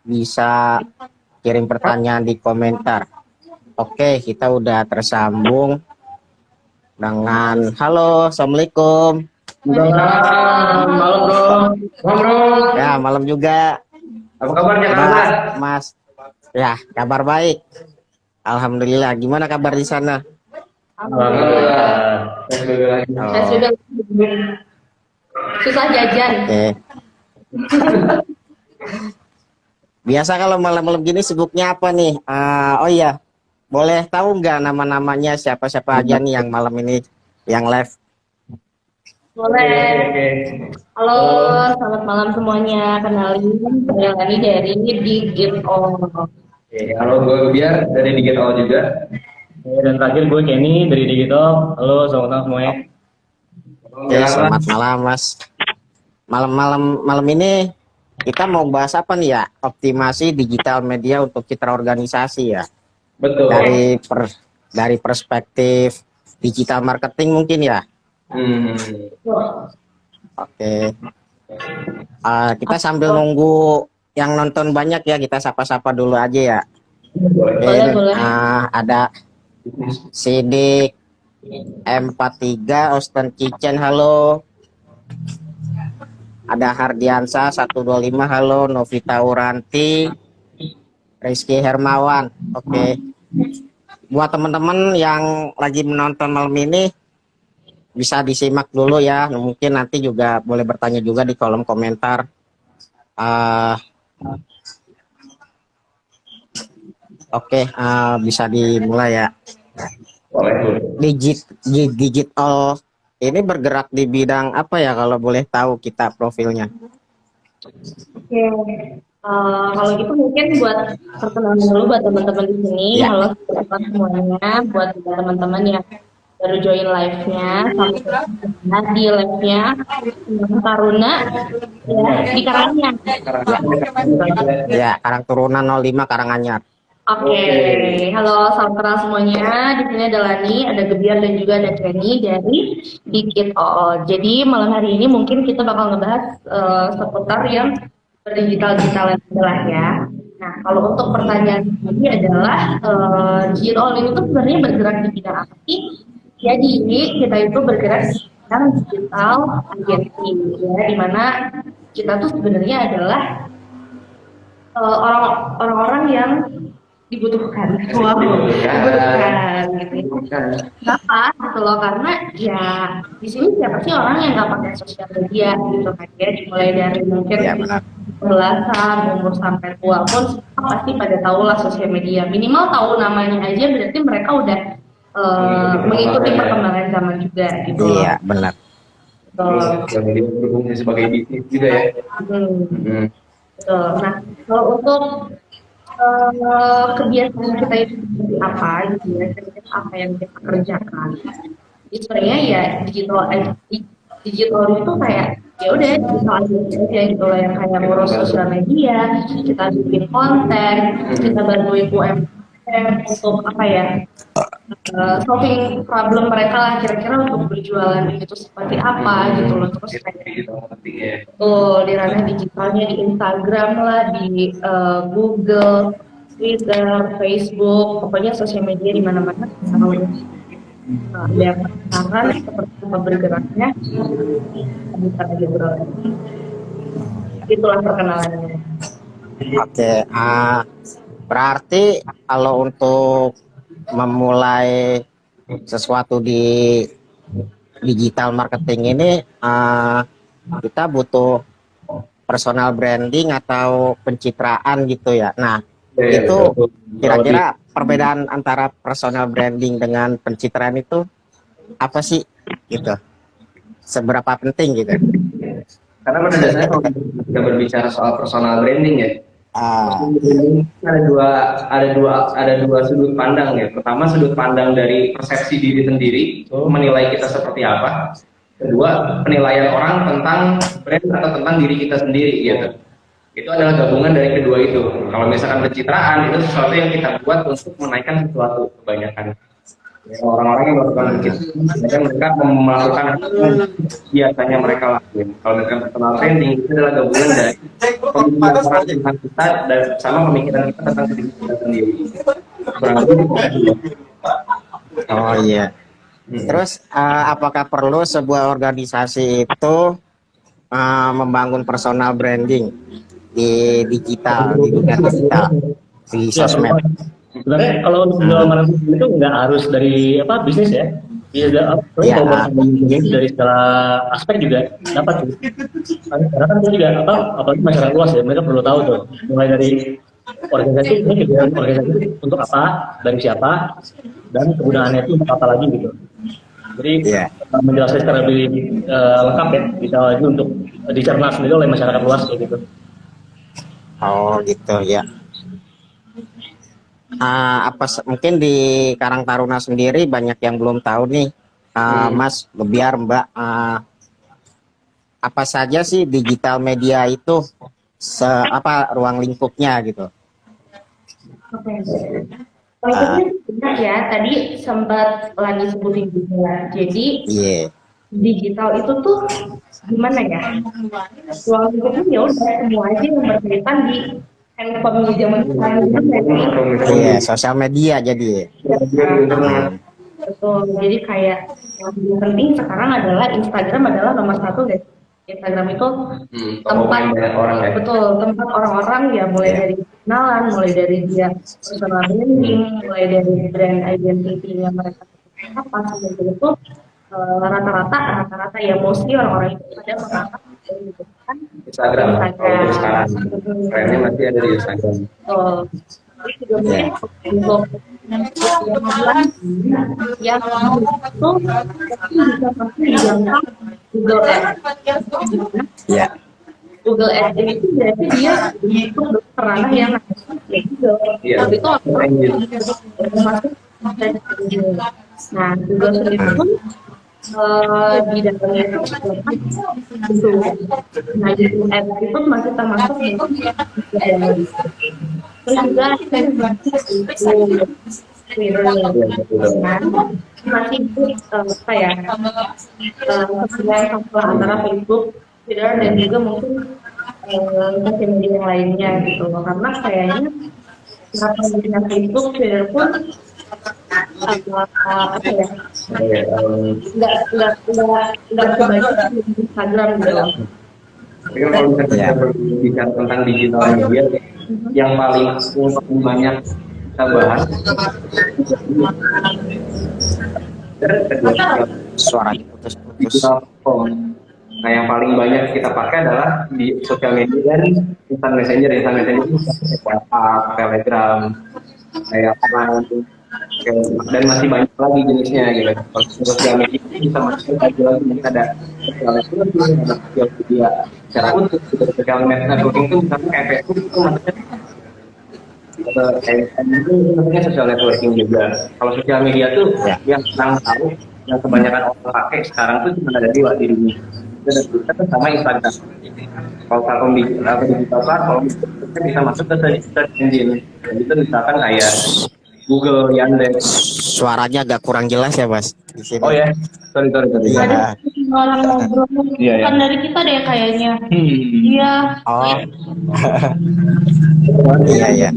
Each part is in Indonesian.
bisa kirim pertanyaan di komentar. Oke, kita udah tersambung dengan halo, assalamualaikum. Malam bro. Ya, malam juga. Apa kabarnya kabar? Mas? Ya, kabar baik. Alhamdulillah. Gimana kabar di sana? Alhamdulillah. Oh, Susah jajan. oke. Biasa kalau malam-malam gini sibuknya apa nih? Oh iya, boleh tahu nggak nama-namanya siapa-siapa aja nih yang malam ini yang live? Boleh. Halo, selamat malam semuanya. Kenalin, saya Lani dari Digit On. Halo, gue Biar dari Digital juga. Dan terakhir gue Kenny dari Digital. Halo, selamat malam semuanya. Oke, selamat malam Mas. Malam ini kita mau bahas apa nih ya? Optimasi digital media untuk citra organisasi ya. Betul. Dari perspektif digital marketing mungkin ya. Oke. Kita sambil nunggu yang nonton banyak ya, kita sapa-sapa dulu aja ya. Boleh. Ada Sidik M43 Austin Kitchen, halo. Ada Hardiansa 125, halo. Novita Uranti, Rizky Hermawan. Oke. Buat teman-teman yang lagi menonton malam ini bisa disimak dulu ya. Mungkin nanti juga boleh bertanya juga di kolom komentar. Oke, bisa dimulai ya. Digital ini bergerak di bidang apa ya kalau boleh tahu kita profilnya? Oke. Kalau gitu mungkin buat perkenalan dulu buat teman-teman di sini. Ya. Halo semuanya, buat teman-teman yang baru join live-nya, sampai di live-nya Taruna ya, di Karanganyar. Ya, Karang Turunan 05 Karanganyar. Oke, halo salam kenal semuanya. Di sini ada Lani, ada Gebiar dan juga ada Kenny dari Dikit OO. Jadi malam hari ini mungkin kita bakal ngebahas seputar yang berdigital-digitalan adalah ya. Nah, kalau untuk pertanyaan ini adalah Dikit OO ini tuh sebenarnya bergerak di bidang apa sih? Jadi kita itu bergerak di bidang digital agency ya, dimana kita tuh sebenarnya adalah orang-orang yang dibutuhkan gitu kenapa gitu loh, karena ya di sini siapa sih orang yang nggak pakai sosial media gitu kan ya, dimulai dari mungkin belasan umur sampai tua pun pasti pada tahu lah sosial media, minimal tahu namanya aja berarti mereka udah mengikuti perkembangan zaman juga gitu. Iya benar. Jadi berfungsi sebagai bisnis juga ya. Nah, kalau untuk kebiasaan kita itu seperti apa gitu ya, apa yang kita kerjakan. Jadi sebenarnya ya digital itu kayak ya udah digital aja gitu lah, yang kayak ngurus sosial media, kita bikin konten, kita bantuin UMKM untuk apa ya, solving problem mereka lah, kira-kira untuk berjualan itu seperti apa gitu loh. Terus kayak di ranah digitalnya di Instagram lah, di Google, Twitter, Facebook, pokoknya sosial media di mana-mana. Ada tantangan seperti apa bergeraknya, bisa lagi bergerak. Itulah perkenalannya. Oke, berarti kalau untuk memulai sesuatu di digital marketing ini kita butuh personal branding atau pencitraan gitu ya. Nah, itu kira-kira perbedaan antara personal branding dengan pencitraan itu apa sih gitu? Seberapa penting gitu? Karena pada dasarnya kalau kita berbicara soal personal branding ya, ada dua sudut pandang ya. Pertama, sudut pandang dari persepsi diri sendiri, menilai kita seperti apa. Kedua, penilaian orang tentang brand atau tentang diri kita sendiri gitu. Itu adalah gabungan dari kedua itu. Kalau misalkan pencitraan itu sesuatu yang kita buat untuk menaikkan sesuatu kebanyakan. Ya, orang-orang yang melakukan begitu, mereka melakukan biasanya mereka lakuin. Kalau mereka personal branding itu adalah gabungan dari pemikiran orang tentang kita dan sama pemikiran kita tentang diri kita sendiri. Kurang lebih itu. Oh iya. Terus apakah perlu sebuah organisasi itu membangun personal branding di digital, di dunia digital, di sosmed? Sebenarnya kalau untuk jualan itu nggak harus dari bisnis ya. Iya, kalau bisnis dari segala aspek juga dapat sih. Karena kan itu juga apalagi masyarakat luas ya, mereka perlu tahu tuh. Mulai dari organisasi ini juga organisasi untuk apa, dari siapa, dan kegunaannya itu untuk apa lagi gitu. Jadi menjelaskan secara lebih lengkap ya, bisa lagi untuk dicerna sendiri oleh masyarakat luas kayak gitu. Oh gitu ya. Mungkin di Karang Taruna sendiri banyak yang belum tahu nih, Mas, biar Mbak, apa saja sih digital media itu, ruang lingkupnya gitu. Oke. Benar ya, tadi sempat lagi sebutin juga. Jadi digital itu tuh gimana ya? Ruang lingkupnya ya udah semua aja yang berkaitan di handphone zaman sekarang itu Iya, sosial media jadi. Betul. Jadi kayak yang paling penting sekarang adalah Instagram adalah nomor satu guys. Instagram itu tempat orang ya. betul, tempat orang-orang ya mulai dari kenalan, mulai dari dia personal branding, mulai dari brand identity-nya mereka apa seperti itu. Rata-rata ya mostly orang-orang itu pada mengangkat gitu kan Instagram. Kalau sekarang trennya masih ada di Instagram. Jadi juga mungkin untuk yang itu bisa pasti dijangkau Google Ads. Google Ads ini itu berarti dia itu ranah yang ya Google. Tapi itu masuk dan nah Google sendiri pun di dalamnya itu gitu. Nah Google Ads itu masih termasuk terus juga Twitter masih apa ya kesenjangan antara Facebook, Twitter dan juga mungkin sosial media yang lainnya gitu karena kayaknya dengan Facebook, Twitter pun apa ya nggak sebanyak Instagram gitu. Tapi kan kalau misalnya kita berbicara tentang digital media, yang paling banyak kita bahas Suara putus-putus. digital platform. Nah, yang paling banyak kita pakai adalah di sosial media dan instant messenger. Instant messenger itu WhatsApp, Telegram, kayak dan masih banyak lagi jenisnya gitu. Kalau sosial media itu bisa masuk lagi mungkin ada sosial media, ada sosial media secara utuh, sosial media networking itu misalnya kayak Facebook itu maksudnya itu maksudnya social networking juga. Kalau sosial media tuh yang orang tahu, yang kebanyakan orang pakai sekarang tuh cuma ada dua di dunia. Itu ada Twitter sama Instagram. Kalau platform digital platform itu bisa masuk ke search engine. Dan itu misalkan kayak Google, Yandex. Suaranya agak kurang jelas ya, Mas, di sini. Oh ya, sorry. Ada orang ngobrol bukan dari kita deh kayaknya. Iya. Oh. Iya.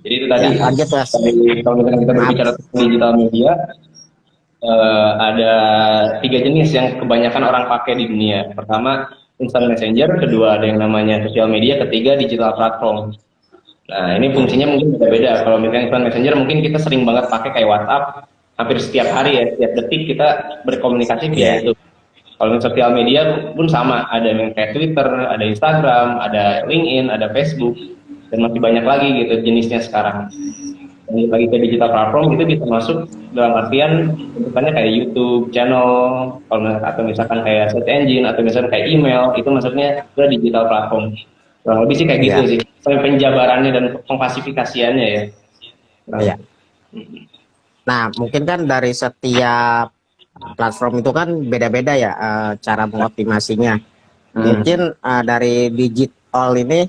Jadi itu tadi. Lanjut, Mas. Kalau misalnya kita berbicara tentang digital media, ada 3 jenis yang kebanyakan orang pakai di dunia. Pertama, instant messenger. Kedua, ada yang namanya sosial media. Ketiga, digital platform. Nah, ini fungsinya mungkin beda-beda. Kalau misalnya instant messenger, mungkin kita sering banget pakai kayak WhatsApp. Hampir setiap hari ya, setiap detik kita berkomunikasi via itu. Kalau sosial media pun sama. Ada yang kayak Twitter, ada Instagram, ada LinkedIn, ada Facebook. Dan masih banyak lagi gitu jenisnya sekarang. Dan lagi ke digital platform itu bisa masuk dalam artian bentukannya kayak YouTube channel, atau misalkan kayak search engine, atau misalkan kayak email, itu maksudnya udah digital platform. Kurang lebih sih kayak gitu sih, sampai penjabarannya dan pengklasifikasiannya ya. Nah, mungkin kan dari setiap platform itu kan beda-beda ya cara mengoptimasinya. Mungkin dari digital ini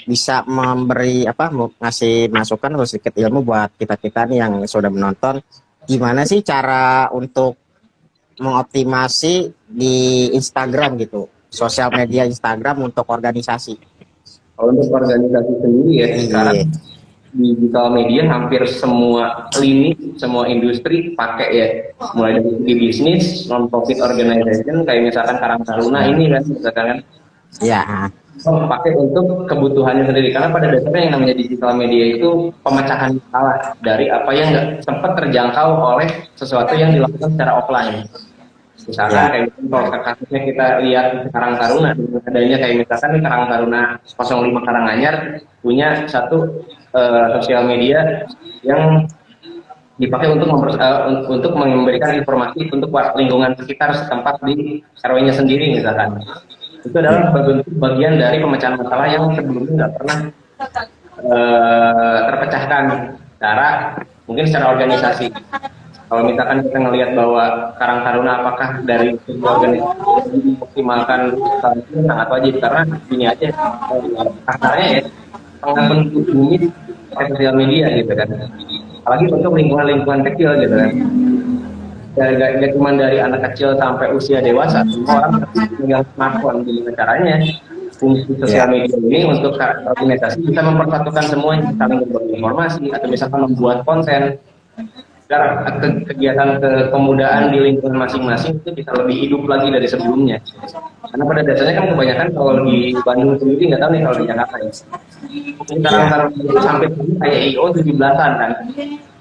bisa memberi ngasih masukan atau sedikit ilmu buat kita nih yang sudah menonton, gimana sih cara untuk mengoptimasi di Instagram gitu, sosial media Instagram untuk organisasi. Kalau untuk organisasi sendiri ya, sekarang digital media hampir semua lini, semua industri pakai ya, mulai dari segi bisnis, non-profit organization, kayak misalkan Karang Taruna ini kan, misalkan kan, Ya, pakai untuk kebutuhannya sendiri, karena pada dasarnya yang namanya digital media itu pemecahan masalah dari apa yang nggak sempat terjangkau oleh sesuatu yang dilakukan secara offline. Misalkan kayak kalau kasusnya kita lihat Karang Taruna, adanya kayak misalkan nih Karang Taruna 05 Karanganyar punya satu sosial media yang dipakai untuk memberikan informasi untuk lingkungan sekitar setempat di RW-nya sendiri misalkan. Itu adalah bagian dari pemecahan masalah yang sebelumnya nggak pernah terpecahkan mungkin secara organisasi. Kalau misalkan kita ngelihat bahwa Karang Taruna apakah dari segi organisasi memaksimalkan sangat wajib, karena ini aja kasarnya ya, sangat bentuk bumi pakai sosial media gitu kan, apalagi untuk lingkungan kecil gitu kan. Gak cuma dari anak kecil sampai usia dewasa, semua orang megang smartphone. Gimana caranya fungsi sosial media ini untuk organisasi bisa mempersatukan semuanya, saling berbagi informasi atau misalkan membuat konten agar kegiatan kepemudaan di lingkungan masing-masing itu bisa lebih hidup lagi dari sebelumnya. Karena pada dasarnya kan kebanyakan kalau di Bandung sendiri, nggak tahu nih kalau di Jakarta ya, sekarang itu sampai kayak IO 17-an kan,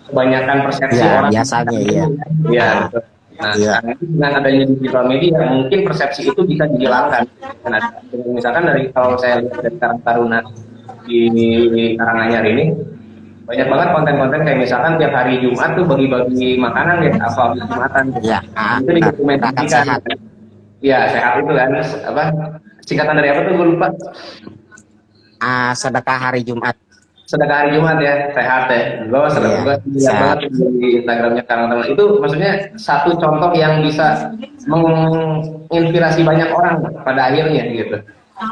kebanyakan persepsi orang biasanya ya. Nah, dengan adanya digital media mungkin persepsi itu bisa dihilangkan. Nah, misalkan dari kalau saya lihat dari Karang Taruna di Karanganyar ini, banyak banget konten-konten kayak misalkan tiap hari Jumat tuh bagi-bagi makanan ya, apa habis Jumatan itu didokumentasikan. Ya, sehat itu kan, singkatan dari apa tuh gue lupa. Sedekah hari Jumat. Sedekah hari Jumat ya, sehat ya. Gue sedekah banget di Instagramnya Karang Taruna. Itu maksudnya satu contoh yang bisa menginspirasi banyak orang pada akhirnya gitu.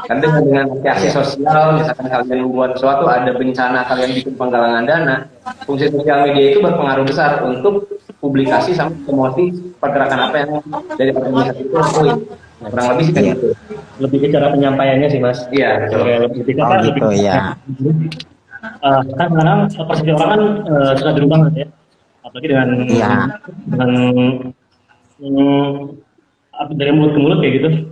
Kan dengan aksi sosial, misalkan kalian membuat sesuatu, ada bencana, kalian bikin penggalangan dana, fungsi sosial media itu berpengaruh besar untuk publikasi sama promosi pergerakan apa yang dari organisasi itu lakuin. Kurang lebih sih kayak gitu. Lebih ke cara penyampaiannya sih mas. Iya. Lebih kan sekarang persepsi orang kan sudah berubah ya, apalagi dengan dari mulut ke mulut kayak gitu.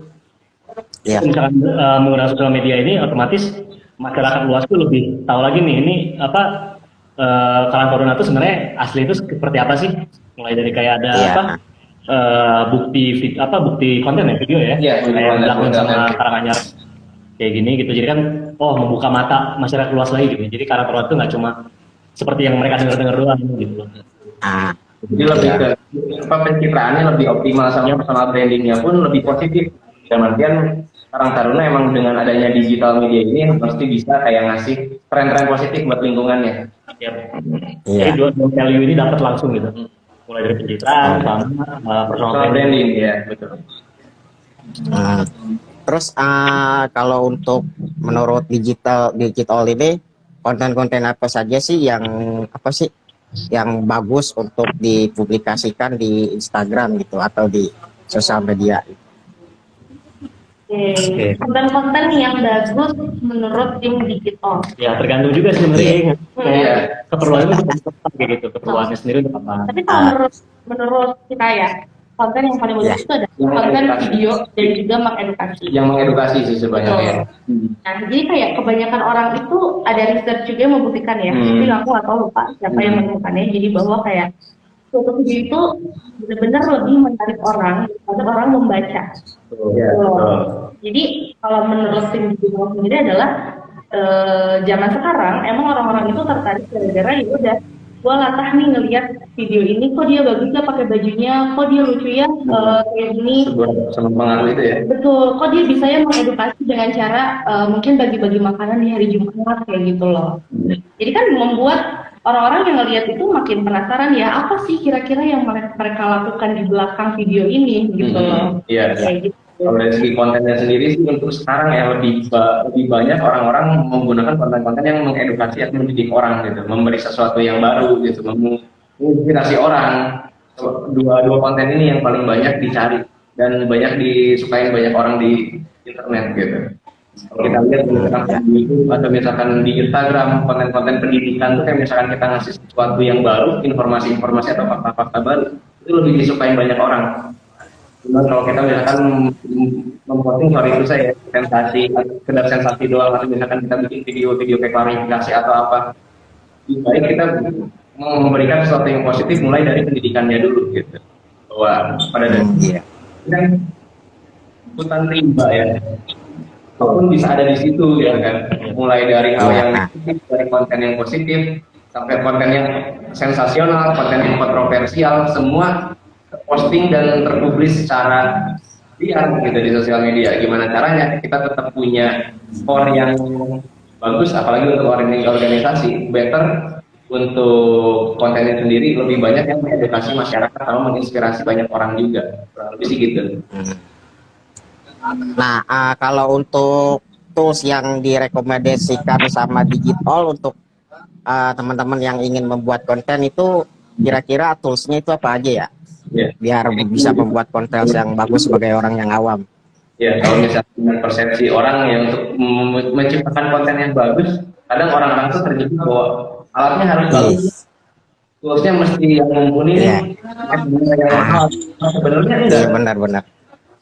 Misalkan menggunakan sosial media ini, otomatis masyarakat luas tuh lebih tahu lagi nih, ini Karang Taruna itu sebenarnya asli itu seperti apa sih? Mulai dari kayak ada bukti konten ya, video ya, kayak dilakukan sama Karanganyar kayak gini gitu. Jadi kan membuka mata masyarakat luas lagi gitu. Jadi Karang Taruna itu nggak cuma seperti yang mereka dengar doang gitu loh. Jadi lebih ke pencitraannya lebih optimal, sama personal brandingnya pun lebih positif. Dan artian Karang Taruna emang dengan adanya digital media ini pasti bisa kayak ngasih tren-tren positif buat lingkungannya. Jadi dua value ini dapat langsung gitu. Mulai dari pencitraan sama personal branding ya, betul. Terus kalau untuk menurut digital ini konten-konten apa saja sih yang bagus untuk dipublikasikan di Instagram gitu atau di sosial media? Konten-konten yang bagus menurut tim digital. Ya tergantung juga sebenarnya. Keperluannya kayak gitu, keperluannya sendiri untuk apa. Tapi kalau menurut kita ya, konten yang paling bagus itu ada konten video dan juga mengedukasi. Yang mengedukasi sih sebenarnya. Nah, jadi kayak kebanyakan orang itu ada research juga yang membuktikan ya. Tapi aku nggak tahu lupa siapa yang menemukannya. Jadi bahwa kayak suatu video itu benar-benar lebih menarik orang daripada orang membaca. Jadi kalau menurut tim digital sendiri adalah zaman sekarang emang orang-orang itu tertarik gara-gara ya udah gue latah nih ngelihat video ini, kok dia bagus ya pakai bajunya, kok dia lucu ya kayak gini. Sama pengaruh itu ya. Betul, kok dia bisa ya mengedukasi dengan cara mungkin bagi-bagi makanan di hari Jumat kayak gitu loh. Jadi kan membuat orang-orang yang ngelihat itu makin penasaran ya, apa sih kira-kira yang mereka lakukan di belakang video ini gitu loh. Iya. Kayak gitu. Kalau dari segi kontennya sendiri sih untuk sekarang ya lebih banyak orang-orang menggunakan konten-konten yang mengedukasi atau mendidik orang gitu, memberi sesuatu yang baru gitu, menginspirasi orang. Dua konten ini yang paling banyak dicari dan banyak disukai banyak orang di internet gitu. Kalau kita lihat misalkan di YouTube atau misalkan di Instagram, konten-konten pendidikan tuh kayak misalkan kita ngasih sesuatu yang baru, informasi-informasi atau fakta-fakta baru, itu lebih disukai banyak orang. Cuma kalau kita misalkan memposting, sorry itu saya sensasi, sekedar sensasi doang, atau misalkan kita bikin video-video kayak klarifikasi atau apa, lebih baik kita memberikan sesuatu yang positif mulai dari pendidikannya dulu gitu. Bahwa pada dasarnya kan ikutan rimba ya, apapun bisa ada di situ ya kan, mulai dari hal yang negatif, dari konten yang positif sampai konten yang sensasional, konten yang kontroversial, semua posting dan terpublis secara liar gitu di sosial media. Gimana caranya kita tetap punya skor yang bagus, apalagi untuk organisasi, better untuk kontennya sendiri lebih banyak yang mengedukasi masyarakat atau menginspirasi banyak orang juga, kurang lebih sih gitu. Nah, kalau untuk tools yang direkomendasikan sama Digital untuk teman-teman yang ingin membuat konten itu, kira-kira toolsnya itu apa aja ya? Biar bisa membuat konten yang bagus sebagai orang yang awam. Ya, kalau misalnya persepsi orang yang untuk menciptakan konten yang bagus, kadang orang-orang tuh terjebak bahwa alatnya harus bagus, toolsnya mesti yang mumpuni, yang mahal. Sebenarnya enggak. Iya, benar-benar.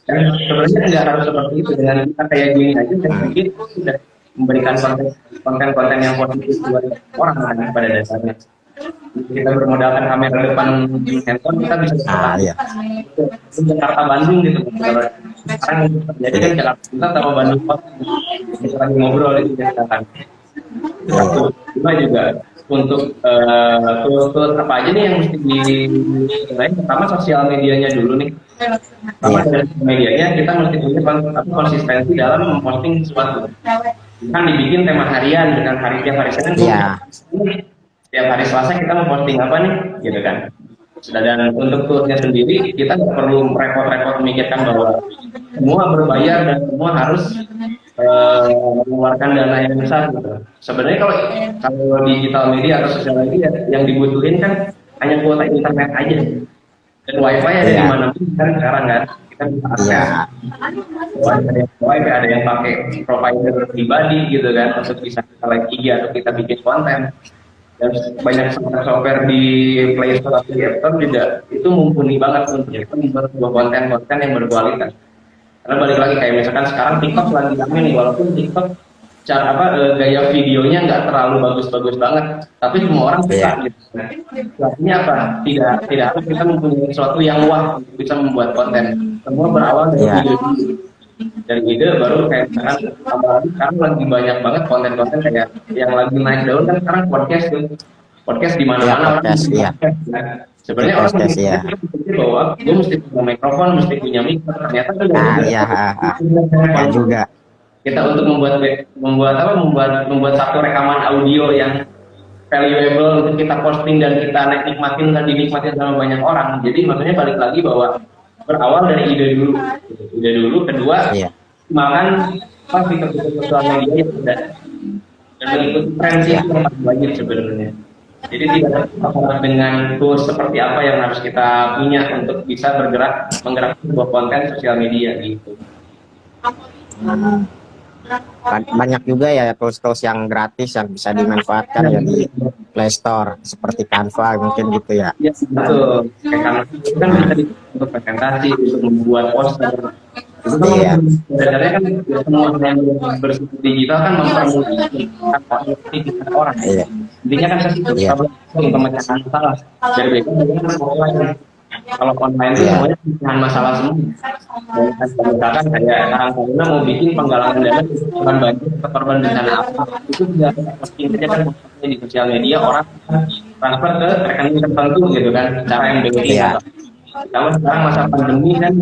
Dan sebenarnya tidak harus seperti itu. Dengan kita kayak gini aja, dan mungkin sudah memberikan konten-konten yang positif buat orang kan pada dasarnya. Kita bermodalkan kamera depan handphone, kita bisa Jakarta Bandung gitu. Sekarang terjadi kan Jakarta Pusat sama Bandung kita lagi ngobrol itu misalkan. Cuma juga untuk tools apa aja nih yang mesti dilain. Pertama sosial medianya dulu nih. Pertama dari medianya kita mesti punya konsistensi dalam memposting sesuatu. Kan dibikin tema harian dengan tiap hari Senin. Setiap hari Selasa kita memposting apa nih, gitu kan. Dan untuk toolsnya sendiri kita nggak perlu repot-repot memikirkan bahwa semua berbayar dan semua harus mengeluarkan dana yang besar gitu. Sebenarnya kalau digital media atau sosial media yang dibutuhin kan hanya kuota internet aja dan wifi ada di mana-mana kan sekarang kan kita bisa akses wifi, ada yang pakai provider pribadi gitu kan untuk bisa kita live IG atau kita bikin konten. Dan banyak software di Play Store atau di App Store juga itu mumpuni banget untuk kita membuat sebuah konten-konten yang berkualitas. Karena balik lagi kayak misalkan sekarang TikTok lagi rame nih, walaupun TikTok gaya videonya nggak terlalu bagus-bagus banget, tapi semua orang suka gitu. Artinya apa? Tidak harus kita mempunyai sesuatu yang wah untuk bisa membuat konten. Semua berawal dari video. Dari ide baru kayak misalkan apalagi sekarang lagi banyak banget konten-konten kayak yang lagi naik daun kan sekarang podcast di mana-mana orang sebenarnya orang berpikir bahwa gue mesti punya mikrofon, mesti punya mic, ternyata juga kita untuk membuat satu rekaman audio yang valuable untuk kita posting dan kita nikmatin dan dinikmatin sama banyak orang. Jadi maksudnya balik lagi bahwa berawal dari ide dulu, kedua makan fitur sosial media yang ada dan mengikuti tren sih yang paling banyak sebenarnya. Jadi tidak terpaku dengan tools seperti apa yang harus kita punya untuk bisa menggerakkan sebuah konten sosial media gitu. Banyak juga ya tools-tools yang gratis yang bisa dimanfaatkan ya di Play Store seperti Canva mungkin gitu ya. Iya betul. Kayak Canva kan bisa untuk presentasi, untuk membuat poster. Itu kan sebenarnya kan semua yang bersifat digital kan mempermudah orang. Intinya kan sesuatu pemecahan masalah. Dari online. Kalau online itu semuanya pemecahan masalah semua. Misalkan kayak Karangtaruna mau bikin penggalangan dana bukan banjir atau korban bencana apa, itu sudah intinya kan di sosial media orang transfer ke rekening tertentu gitu kan, cara yang BRI. Kalau sekarang masa pandemi kan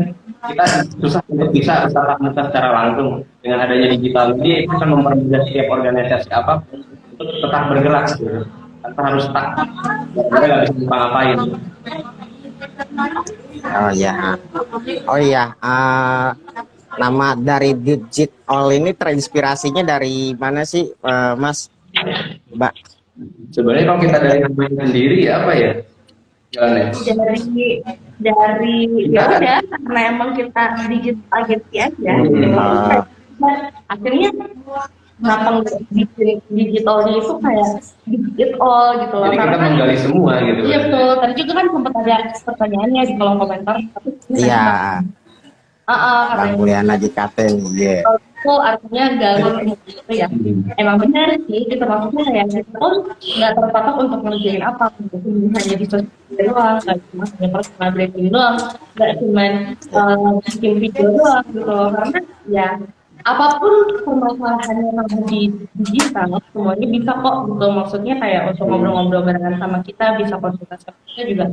kita susah untuk bisa tatap muka secara langsung. Dengan adanya digital media itu akan mempermudah setiap organisasi apa untuk tetap bergerak gitu. Tanpa harus stuck, kita nggak bisa ngapa-ngapain. nama dari Digital ini terinspirasinya dari mana sih, Mas? Mbak? Sebenarnya kalau kita dari namanya sendiri ya apa ya? Jalannya. dari ya udah karena emang kita digital agency aja gitu. Akhirnya kenapa nggak bikin digitalnya itu kayak digital gitu loh, Jadi kita karena menggali semua gitu. iya betul, tadi juga kan sempat ada pertanyaannya di kolom komentar tapi Iya, karena Bang Mulyana JKT. Iya. itu artinya galur gitu ya. Emang benar sih, kita maksudnya kayak kita pun nggak terpatok untuk ngerjain apa, hanya di sosial media doang, nggak cuma hanya personal branding doang, nggak cuma bikin video doang gitu loh. Karena ya apapun permasalahannya yang di digital, semuanya bisa kok gitu. Maksudnya kayak untuk ngobrol-ngobrol barengan sama kita, bisa konsultasi sama kita juga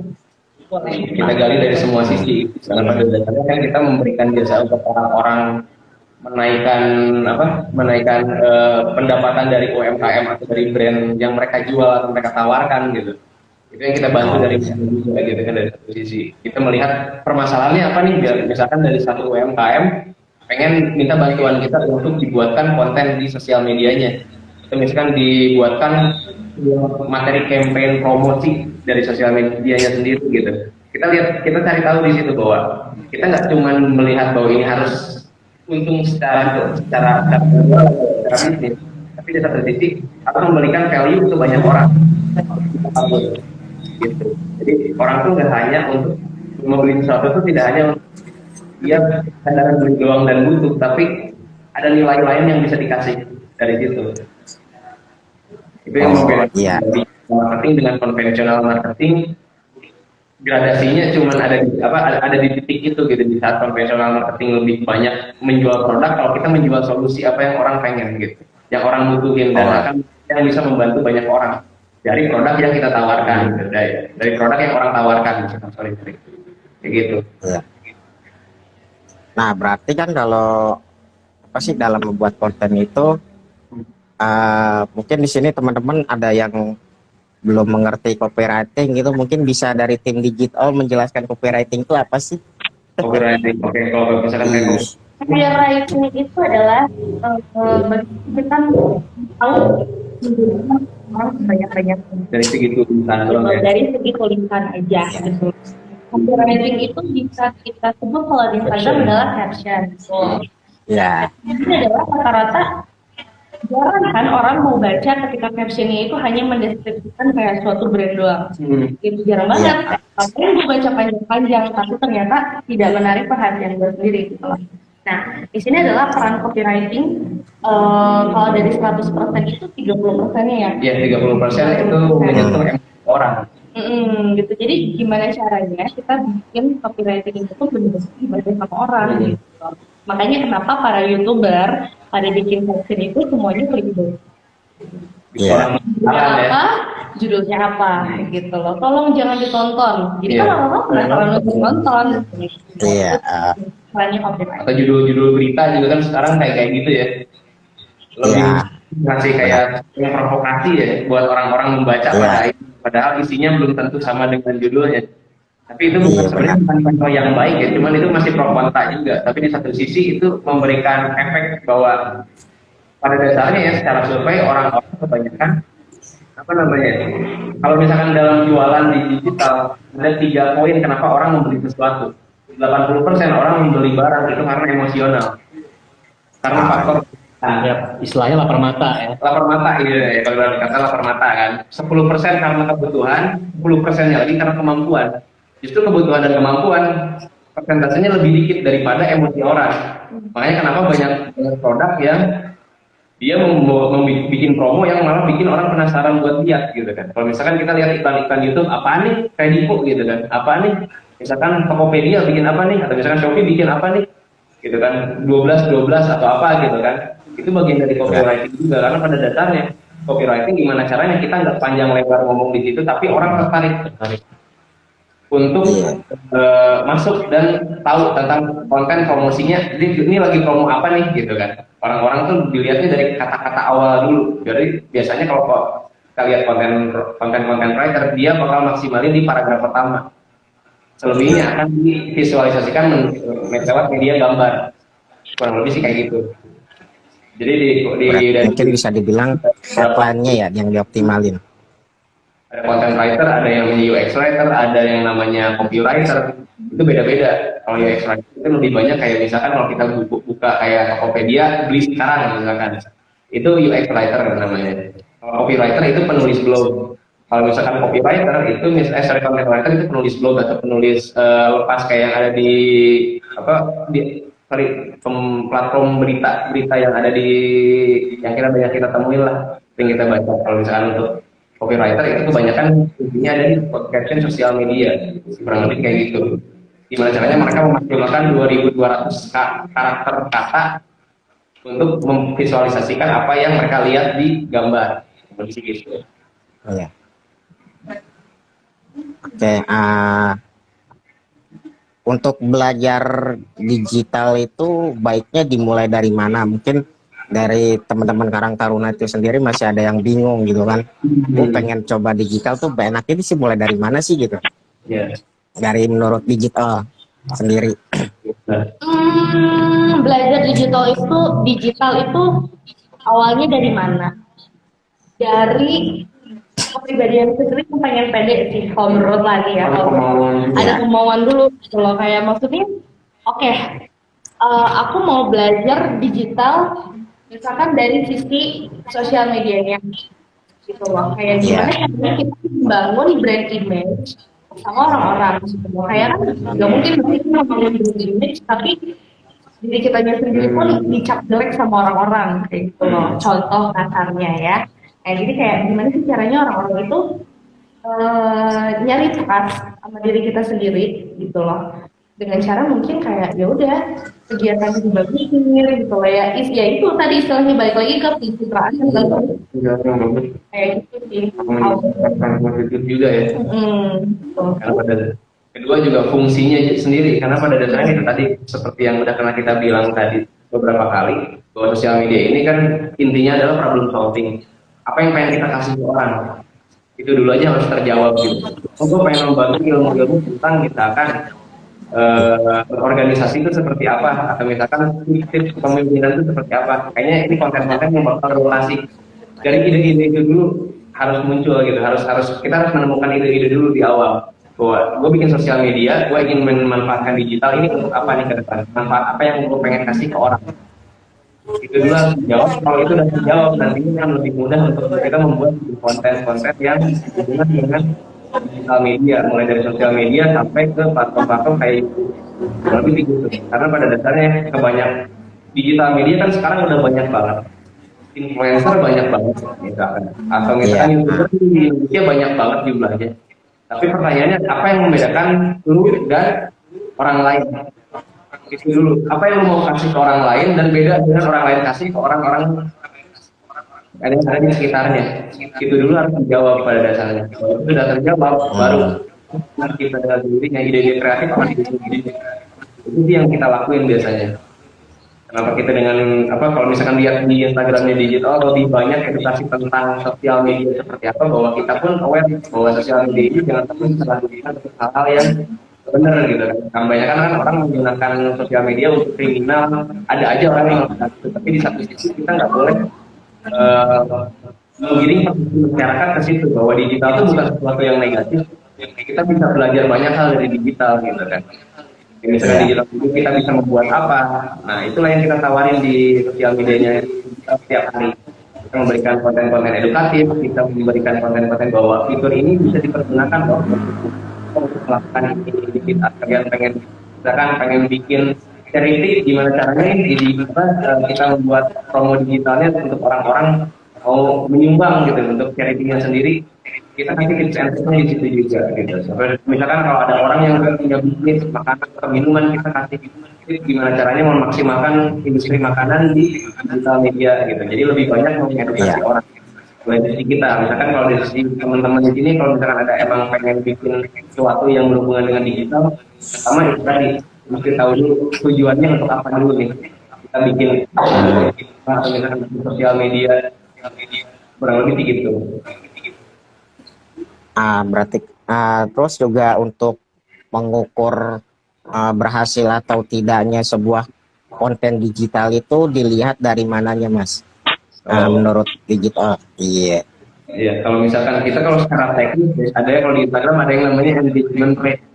boleh. Kita gali dari semua sisi. Karena pada dasarnya kan kita memberikan jasa untuk orang-orang menaikkan pendapatan dari UMKM atau dari brand yang mereka jual atau mereka tawarkan gitu. Itu yang kita bantu dari sisi juga gitu kan, dari satu sisi. Kita melihat permasalahannya apa nih, biar misalkan dari satu UMKM pengen minta bantuan kita untuk dibuatkan konten di sosial medianya. Atau misalkan dibuatkan materi campaign promosi dari sosial medianya sendiri gitu. Kita cari tahu di situ bahwa kita nggak cuma melihat bahwa ini harus untung secara bisnis, tapi di satu sisi harus memberikan value untuk banyak orang. Gitu. Jadi orang tuh nggak hanya untuk membeli sesuatu itu tidak hanya untuk dia kadang beli doang dan butuh, tapi ada nilai lain yang bisa dikasih dari situ. Itu yang membedakan marketing dengan konvensional marketing. Gradasinya cuma ada di titik itu gitu. Di saat konvensional marketing lebih banyak menjual produk, kalau kita menjual solusi apa yang orang pengen gitu, yang orang butuhin dan akan yang bisa membantu banyak orang dari produk yang kita tawarkan gitu. dari produk yang orang tawarkan kayak gitu. Nah, berarti kan kalau apa sih dalam membuat konten itu mungkin di sini teman-teman ada yang belum mengerti copywriting gitu, mungkin bisa dari tim Digital menjelaskan copywriting itu apa sih? Copywriting, oke, kalau misalkan Copywriting itu adalah kita tahu orang banyak-banyak dari segi tulisan dari segi tulisan aja gitu. Copywriting itu bisa kita sebut kalau di Instagram adalah caption. Ya. Ini adalah rata-rata jarang kan orang mau baca ketika captionnya itu hanya mendeskripsikan kayak suatu brand doang. Itu jarang banget. Makanya gue baca panjang-panjang, tapi ternyata tidak menarik perhatian gue sendiri gitu. Nah, di sini adalah peran copywriting. Kalau dari 100% itu 30%-nya ya. Iya, 30% itu menyentuh orang. Gitu. Jadi gimana caranya kita bikin copywriting itu benar-benar dibaca sama orang gitu. Makanya kenapa para YouTuber pada bikin caption itu semuanya clickbait. Judulnya apa gitu loh. Tolong jangan ditonton. Jadi kan orang-orang penasaran untuk nonton. Iya. Atau judul-judul berita juga kan sekarang kayak gitu ya. Lebih ngasih kayak yang provokasi ya buat orang-orang membaca padahal isinya belum tentu sama dengan judulnya. Tapi itu bukan sebenarnya contoh yang baik ya, cuman itu masih pro kontra juga. Tapi di satu sisi itu memberikan efek bahwa pada dasarnya ya secara survei orang-orang kebanyakan kalau misalkan dalam jualan di digital ada 3 poin kenapa orang membeli sesuatu. 80% orang membeli barang itu karena emosional, karena faktor istilahnya lapar mata ya. Lapar mata ya, kalau kata lapar mata kan. 10% karena kebutuhan, 10%-nya lagi karena kemampuan. Justru kebutuhan dan kemampuan persentasenya lebih dikit daripada emosi orang. Makanya kenapa banyak produk yang dia bikin promo yang malah bikin orang penasaran buat lihat gitu kan. Kalau misalkan kita lihat iklan-iklan YouTube, apa nih? Kredivo gitu kan. Apa nih? Misalkan Tokopedia bikin apa nih? Atau misalkan Shopee bikin apa nih? Gitu kan. 12 atau apa gitu kan. Itu bagian dari copywriting juga, karena pada dasarnya copywriting gimana caranya kita nggak panjang lebar ngomong di situ, tapi orang tertarik untuk masuk dan tahu tentang konten promosinya. Jadi ini lagi promo apa nih gitu kan. Orang-orang tuh dilihatnya dari kata-kata awal dulu. Jadi biasanya kalau kita lihat konten writer, dia bakal maksimalin di paragraf pertama. Selebihnya akan divisualisasikan lewat media gambar. kurang lebih sih kayak gitu. Jadi Mungkin bisa dibilang headline-nya ya yang dioptimalin. ada content writer, ada yang namanya UX writer, ada yang namanya copywriter, itu beda-beda. Kalau UX writer itu lebih banyak kayak misalkan kalau kita buka kayak Tokopedia, beli sekarang misalkan, itu UX writer namanya. Kalau copywriter itu penulis blog. Kalau misalkan copywriter itu content writer itu penulis blog atau penulis lepas kayak yang ada di platform berita yang ada di yang kita banyak kita temuin lah, yang kita baca. Kalau misalkan untuk copywriter itu kebanyakan intinya ada di caption sosial media, kurang lebih kayak gitu. Gimana caranya mereka memaksimalkan 2.200 karakter kata untuk memvisualisasikan apa yang mereka lihat di gambar, kondisi gitu. Oh, ya. Oke, untuk belajar digital itu baiknya dimulai dari mana? Mungkin dari teman-teman Karang Taruna itu sendiri masih ada yang bingung gitu kan. Gue pengen coba digital tuh enaknya sih mulai dari mana sih gitu? Yeah. Dari menurut digital sendiri. Belajar digital itu awalnya dari mana? Dari kepribadian sendiri pengen pede sih kalau menurut lagi ya. Ada kemauan dulu kalau kayak maksudnya oke, aku mau belajar digital misalkan dari sisi sosial medianya gitu loh, kayak gimana caranya kita membangun brand image sama orang-orang gitu. Kayak kan nggak mungkin kita membangun brand image tapi diri kita sendiri pun dicap jelek sama orang-orang kayak gitu loh, contoh kasarnya ya. Nah, jadi kayak gimana sih caranya orang-orang itu nyari trust sama diri kita sendiri gitu loh, dengan cara mungkin kayak ya udah kegiatan yang dibagusin gitu loh ya. Ya itu tadi istilahnya balik lagi ke pencitraan yang bagus kayak gitu sih. Positif juga ya. Karena pada kedua juga fungsinya sendiri, karena pada dasarnya itu tadi seperti yang udah pernah kita bilang tadi beberapa kali bahwa sosial media ini kan intinya adalah problem solving. Apa yang pengen kita kasih ke orang itu dulu aja harus terjawab gitu. Gue pengen membagi ilmu-ilmu tentang misalkan organisasi itu seperti apa, atau misalkan tips kepemimpinan itu seperti apa. Kayaknya ini konten-konten yang bakal relasi dari ide-ide itu dulu harus muncul gitu. Kita harus menemukan ide-ide dulu di awal. Bahwa gue bikin sosial media, gue ingin memanfaatkan digital ini untuk apa nih ke depan, manfaat apa yang gue pengen kasih ke orang. Itu dulu harus dijawab. Kalau itu udah dijawab, nantinya kan lebih mudah untuk kita membuat konten-konten yang berhubungan dengan digital media, mulai dari sosial media sampai ke platform-platform kayak YouTube. Lebih begitu. Karena pada dasarnya kebanyakan digital media kan sekarang udah banyak banget. Influencer banyak banget misalkan. Atau misalkan YouTuber di Indonesia banyak banget jumlahnya. Tapi pertanyaannya apa yang membedakan lu dan orang lain? Itu dulu. Apa yang lu mau kasih ke orang lain dan beda dengan orang lain kasih ke orang-orang ada yang ada di sekitarnya. Itu dulu harus dijawab pada dasarnya. Kalau itu sudah terjawab, baru kita dengan sendirinya ide-ide kreatif akan ide-ide. Itu yang kita lakuin biasanya. Kenapa kita dengan kalau misalkan lihat di Instagramnya digital lebih banyak edukasi tentang sosial media seperti apa, bahwa kita pun aware bahwa sosial media ini jangan sampai salah gunakan untuk hal-hal yang benar gitu kan. Kebanyakan kan orang menggunakan sosial media untuk kriminal, ada aja orang yang melakukan itu, tapi di satu sisi kita nggak boleh menggiring masyarakat ke situ bahwa digital itu bukan sesuatu yang negatif. Kita bisa belajar banyak hal dari digital gitu kan. Misalnya digital itu kita bisa membuat apa. Nah itulah yang kita tawarin di sosial medianya setiap hari. Kita memberikan konten-konten edukatif, kita memberikan konten-konten bahwa fitur ini bisa dipergunakan loh untuk melakukan ini. Kalian pengen bikin charity, gimana caranya kita membuat promo digitalnya untuk orang-orang mau menyumbang gitu untuk charity-nya sendiri. Kita kasih tips and triknya di situ juga gitu. Misalkan kalau ada orang yang punya bisnis makanan atau minuman, kita kasih tips gimana caranya memaksimalkan industri makanan di digital media gitu. Jadi lebih banyak mengedukasi orang. Mulai dari kita, misalkan kalau dari sisi teman-teman di sini, kalau misalkan ada emang pengen bikin sesuatu yang berhubungan dengan digital, pertama itu tadi mesti tahu dulu tujuannya untuk apa dulu nih. Kita bikin atau misalkan sosial media kurang lebih gitu. Berarti terus juga untuk mengukur berhasil atau tidaknya sebuah konten digital itu dilihat dari mananya, Mas? Menurut digital, iya. Iya, kalau misalkan kita kalau secara teknis ada yang kalau di Instagram ada yang namanya engagement rate.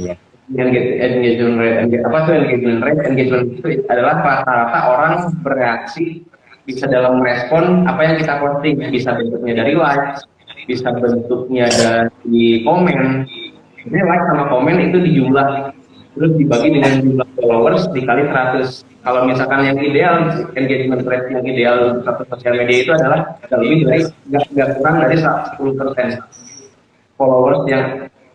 Iya. Engagement rate, apa tuh engagement rate? Engagement itu adalah rata-rata orang bereaksi bisa dalam merespon apa yang kita posting, bisa bentuknya dari like, bisa bentuknya dari komen. Jadi like sama komen itu dijumlah, terus dibagi dengan jumlah followers dikali 100. Kalau misalkan yang ideal, engagement rate yang ideal satu sosial media itu adalah lebih dari nggak kurang dari 10% followers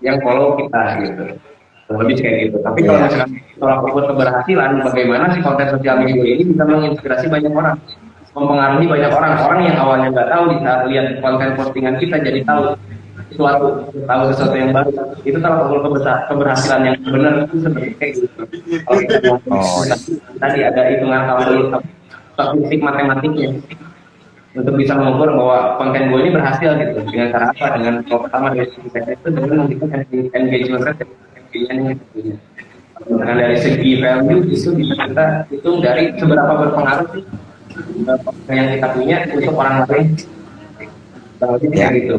yang follow kita gitu. Lebih kayak gitu. Tapi kalau misalkan tolak ukur keberhasilan, bagaimana sih konten sosial media ini bisa menginspirasi banyak orang, mempengaruhi banyak orang yang awalnya nggak tahu di saat lihat konten postingan kita jadi tahu sesuatu yang baru. Itu tolak ukur keberhasilan yang benar itu seperti kayak gitu. Kalau kita tadi ada hitungan statistik matematiknya untuk bisa mengukur bahwa konten gue ini berhasil gitu dengan cara apa, dengan pertama dari segi teknis itu dengan memberikan engagement rate yang tentunya. Karena dari segi value itu bisa kita hitung dari seberapa berpengaruh sih yang kita punya untuk orang lain. Gitu.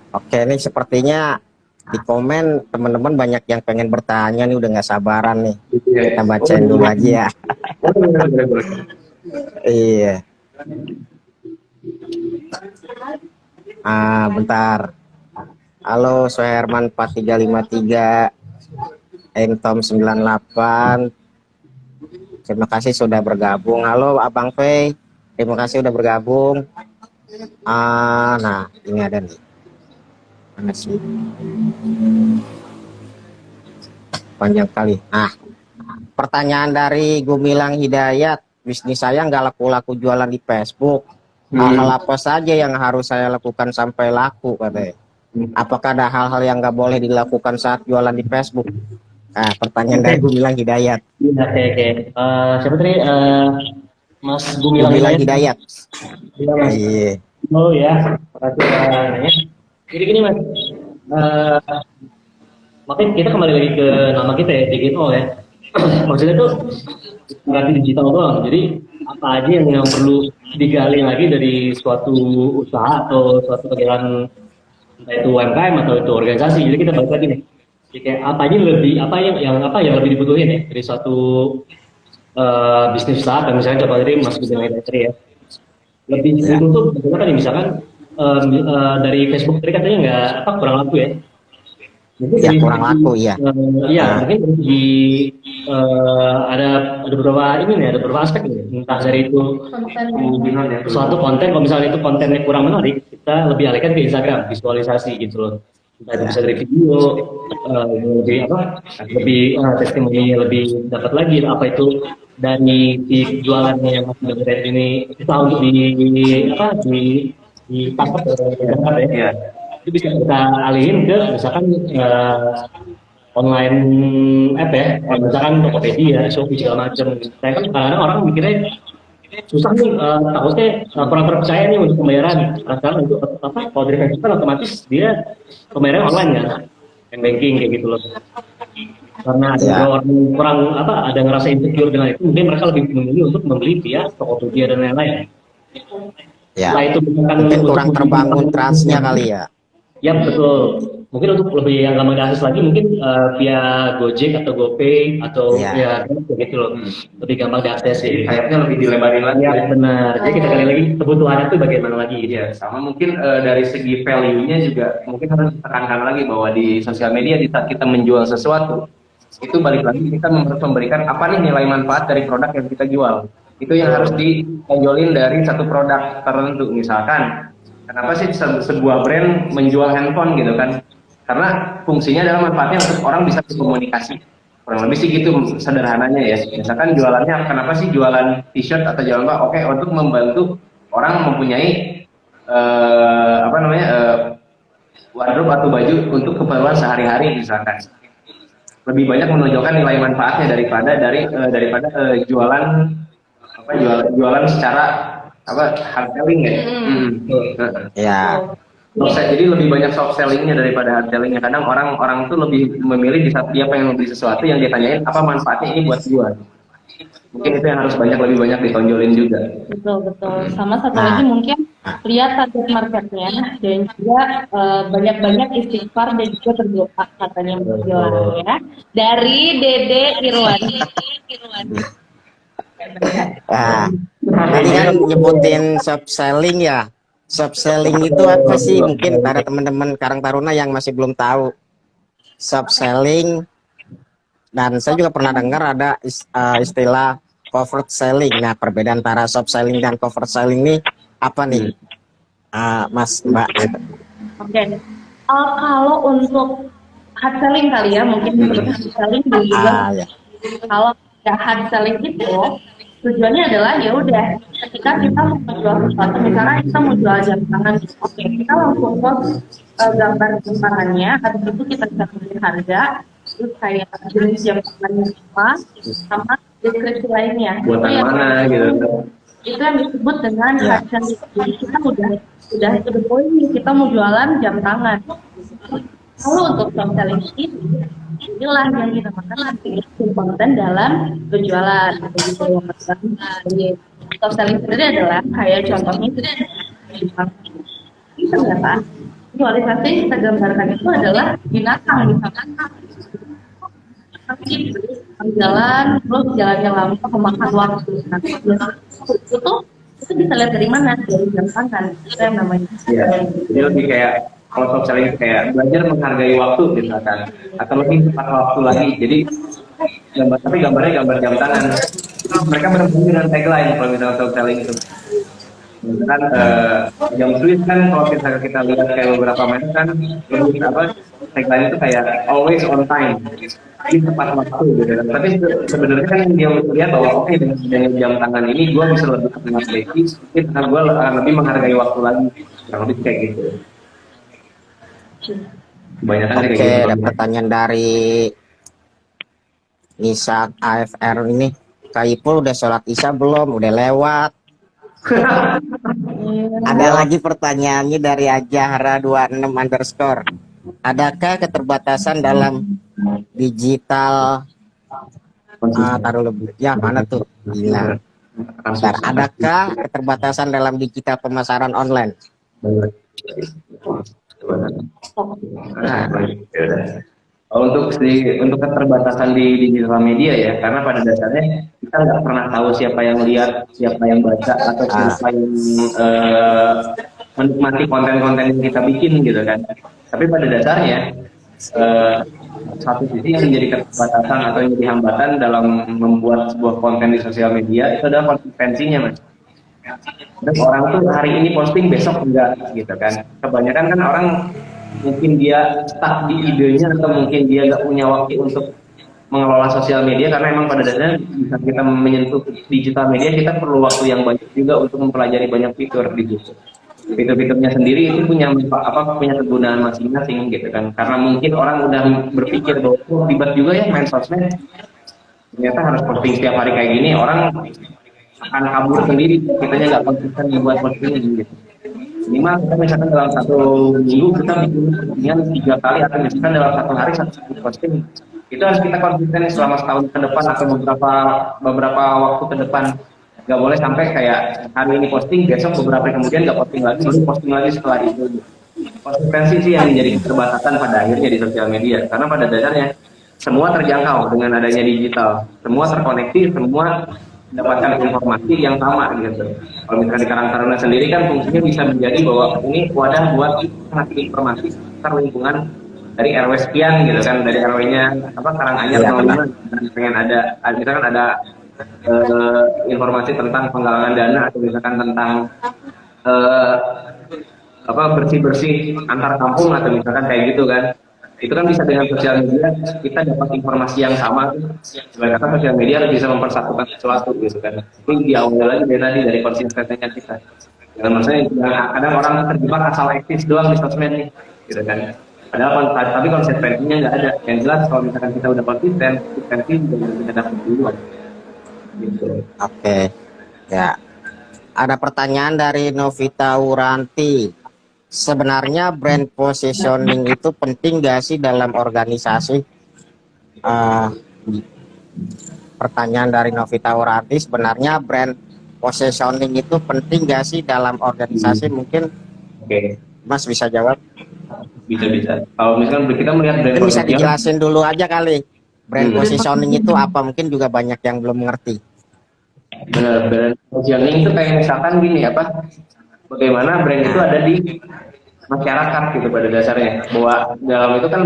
Oke, ini sepertinya di komen teman-teman banyak yang pengen bertanya nih, udah nggak sabaran nih. Kita bacain dulu aja ya. Iya. Bentar. Halo, Soherman 4353, Entom 98. Terima kasih sudah bergabung. Halo Abang Fei, terima kasih sudah bergabung. Nah, ini ada nih. Mana sih? Panjang kali. Pertanyaan dari Gumilang Hidayat. Bisnis saya nggak laku-laku jualan di Facebook. Hal apa saja yang harus saya lakukan sampai laku, katanya? Apakah ada hal-hal yang nggak boleh dilakukan saat jualan di Facebook? Pertanyaan dari Gumilang Hidayat. Oke. Siapa tadi? Mas Gumilang Hidayat. Iya, Mas. Iya. Oh ya, makasih nanya. Jadi gini, Mas. Makanya kita kembali lagi ke nama kita ya, digital ya. Maksudnya tuh berarti digital doang. Jadi apa aja yang perlu digali lagi dari suatu usaha atau suatu kegiatan, entah itu UMKM atau itu organisasi. Jadi kita balik lagi nih. Jadi kayak apa aja yang lebih dibutuhin ya dari suatu bisnis usaha. Misalnya coba tadi Mas bilang tadi ya. Lebih butuh tuh bagaimana nih, misalkan dari Facebook tadi katanya kurang laku ya. Mungkin kurang laku ya. Mungkin ada beberapa aspek nih. Entah dari itu suatu konten, kalau misalnya itu kontennya kurang menarik, kita lebih alihkan ke Instagram, visualisasi gitu loh. Entah itu bisa dari video, lebih testimoni lebih dapat lagi, apa itu dari si jualannya yang masih berada ini kita untuk ditangkap ya. Itu bisa kita alihin ke misalkan online app ya, misalkan Tokopedia, Shopee segala macam. Saya kan kadang-kadang orang mikirnya susah nih, takutnya kurang terpercaya nih untuk pembayaran. Karena itu kalau dari Facebook kan otomatis dia pembayaran online kan, banking kayak gitu loh. Karena ada orang kurang ada ngerasa insecure dengan itu, mungkin mereka lebih memilih untuk membeli via Tokopedia dan lain-lain. Ya. Itu mungkin kurang terbangun trustnya kali ya. Ya betul. Mungkin untuk lebih yang gampang diakses lagi mungkin via Gojek atau GoPay atau ya gitu loh. Lebih gampang diakses sih. Sayapnya lebih dilebarin lagi. Ya benar. Jadi kita kali lagi kebutuhannya itu bagaimana lagi gitu ya. Sama mungkin dari segi value-nya juga mungkin harus ditekankan lagi bahwa di sosial media di saat kita menjual sesuatu itu balik lagi kita memberikan apa nih nilai manfaat dari produk yang kita jual. Itu yang harus ditonjolin dari satu produk tertentu. Misalkan kenapa sih sebuah brand menjual handphone gitu kan? Karena fungsinya adalah manfaatnya untuk orang bisa berkomunikasi. Kurang lebih sih gitu sederhananya ya. Misalkan jualannya, kenapa sih jualan t-shirt atau jualan apa? Oke, untuk membantu orang mempunyai wardrobe atau baju untuk keperluan sehari-hari misalkan. Lebih banyak menonjolkan nilai manfaatnya daripada jualan secara hard selling ya. Ya. Jadi lebih banyak soft sellingnya daripada hard sellingnya. Kadang orang tuh lebih memilih di saat dia pengen membeli sesuatu yang dia tanyain apa manfaatnya ini buat gua. Mungkin itu yang harus lebih banyak ditonjolin juga. Betul. Sama satu lagi mungkin lihat target marketnya dan juga banyak-banyak istighfar dan juga berdoa katanya berdoa ya. Dari Dede Irwani. Tadi kan nyebutin soft selling ya. Soft selling itu apa sih? Mungkin ada teman-teman Karang Taruna yang masih belum tahu soft selling. Dan saya juga pernah dengar ada istilah covert selling. Nah, perbedaan antara soft selling dan covert selling ini apa nih, Mas Mbak? Oke. Kalau untuk hard selling kali ya, mungkin hard selling juga. Ya. Kalau hard selling itu tujuannya adalah ya udah ketika kita mau menjual sesuatu, misalnya kita mau jual jam tangan, oke, kita langsung post gambar jam tangannya, habis itu kita bisa harga, terus kayak jenis jam tangannya apa, sama deskripsi lainnya. Buatan mana gitu. Itu yang disebut dengan hard selling. Jadi kita udah to the point nih, kita mau jualan jam tangan. Kalau untuk soft selling inilah yang kita makan konten dalam penjualan atau gitu yang jadi soft selling sendiri adalah kayak contohnya ini ternyata visualisasi yang kita gambarkan itu adalah binatang misalkan jalan terus jalannya lama memakan waktu itu bisa lihat dari mana, dari jam tangan itu yang namanya. Jadi lebih kayak kalau soft selling kayak belajar menghargai waktu misalkan, atau lebih tepat waktu lagi. Jadi gambarnya gambar jam tangan. Mereka berbunyi dengan tagline kalau misalnya soft selling itu. Misalkan jam Swiss kan kalau kita lihat kayak beberapa merek kan lebih tagline itu kayak always on time, ini tepat waktu gitu kan. Tapi sebenarnya kan dia lihat bahwa oke, dengan jam tangan ini gue bisa lebih mengapresiasi, mungkin gue akan lebih menghargai waktu lagi, kurang lebih kayak gitu. Oke, ada pertanyaan dari Nisa AFR ini. Kak Ipul udah sholat isya belum? Udah lewat. Ada lagi pertanyaannya dari Ajahra26_. Adakah keterbatasan dalam digital? Taruh lebih. Ya mana tuh? Hilang. Adakah keterbatasan dalam digital pemasaran online? Untuk keterbatasan di digital media ya, karena pada dasarnya kita nggak pernah tahu siapa yang lihat, siapa yang baca, atau siapa yang menikmati konten-konten yang kita bikin gitu kan. Tapi pada dasarnya satu sisi yang menjadi keterbatasan atau yang menjadi hambatan dalam membuat sebuah konten di sosial media itu adalah konsistensinya, Mas. Dan orang tuh hari ini posting, besok enggak gitu kan. Kebanyakan kan orang mungkin dia stuck di idenya, atau mungkin dia nggak punya waktu untuk mengelola sosial media, karena emang pada dasarnya bisa kita menyentuh digital media, kita perlu waktu yang banyak juga untuk mempelajari banyak fitur di situ. Fitur-fiturnya sendiri itu punya kegunaan masing-masing gitu kan. Karena mungkin orang udah berpikir bahwa ribet juga ya main sosmed, ternyata harus posting setiap hari kayak gini, orang akan kabur sendiri, kitanya nggak konsisten membuat postingan gitu. Minimal kita misalkan dalam satu minggu kita bikin postingan 3 kali, atau misalkan dalam satu hari 1 posting. Itu harus kita konsisten selama setahun ke depan atau beberapa waktu ke depan. Nggak boleh sampai kayak hari ini posting, besok beberapa hari kemudian nggak posting lagi, baru posting lagi setelah itu. Konsistensi sih yang menjadi keterbatasan pada akhirnya di sosial media, karena pada dasarnya semua terjangkau dengan adanya digital, semua terkoneksi, semua mendapatkan informasi yang sama gitu. Kalau misalkan di Karang Taruna sendiri kan fungsinya bisa menjadi bahwa ini wadah buat ngasih informasi seputar lingkungan dari RW sekian gitu kan, dari RW-nya Karanganyar dan pengen ada misalkan ada informasi tentang penggalangan dana, atau misalkan tentang bersih-bersih antar kampung, atau misalkan kayak gitu kan. Itu kan bisa dengan sosial media kita dapat informasi yang sama. Sebenarnya sosial media harus bisa mempersatukan sesuatu gitu kan. Ini diawali lagi dari konsistensinya kita. Dengan maksudnya kadang orang terjebak asal eksis doang di sosmed nih, gitu kan. Padahal tapi konsistensinya nggak ada. Yang jelas kalau misalkan kita udah konsistensi kita dapat duluan. Gitu. Oke. Ya. Ada pertanyaan dari Novita Wuranti. sebenarnya brand positioning itu penting gak sih dalam organisasi? Eh, Pertanyaan dari Novita Uranti, sebenarnya brand positioning itu penting gak sih dalam organisasi? Mungkin Oke, Mas bisa jawab. bisa. Kalau misalkan kita melihat brand Mungkin bisa positioning, dijelasin dulu aja kali. Brand positioning itu apa? Mungkin juga banyak yang belum mengerti. benar, brand positioning itu kayak misalkan gini apa, bagaimana brand itu ada di masyarakat gitu pada dasarnya, bahwa dalam itu kan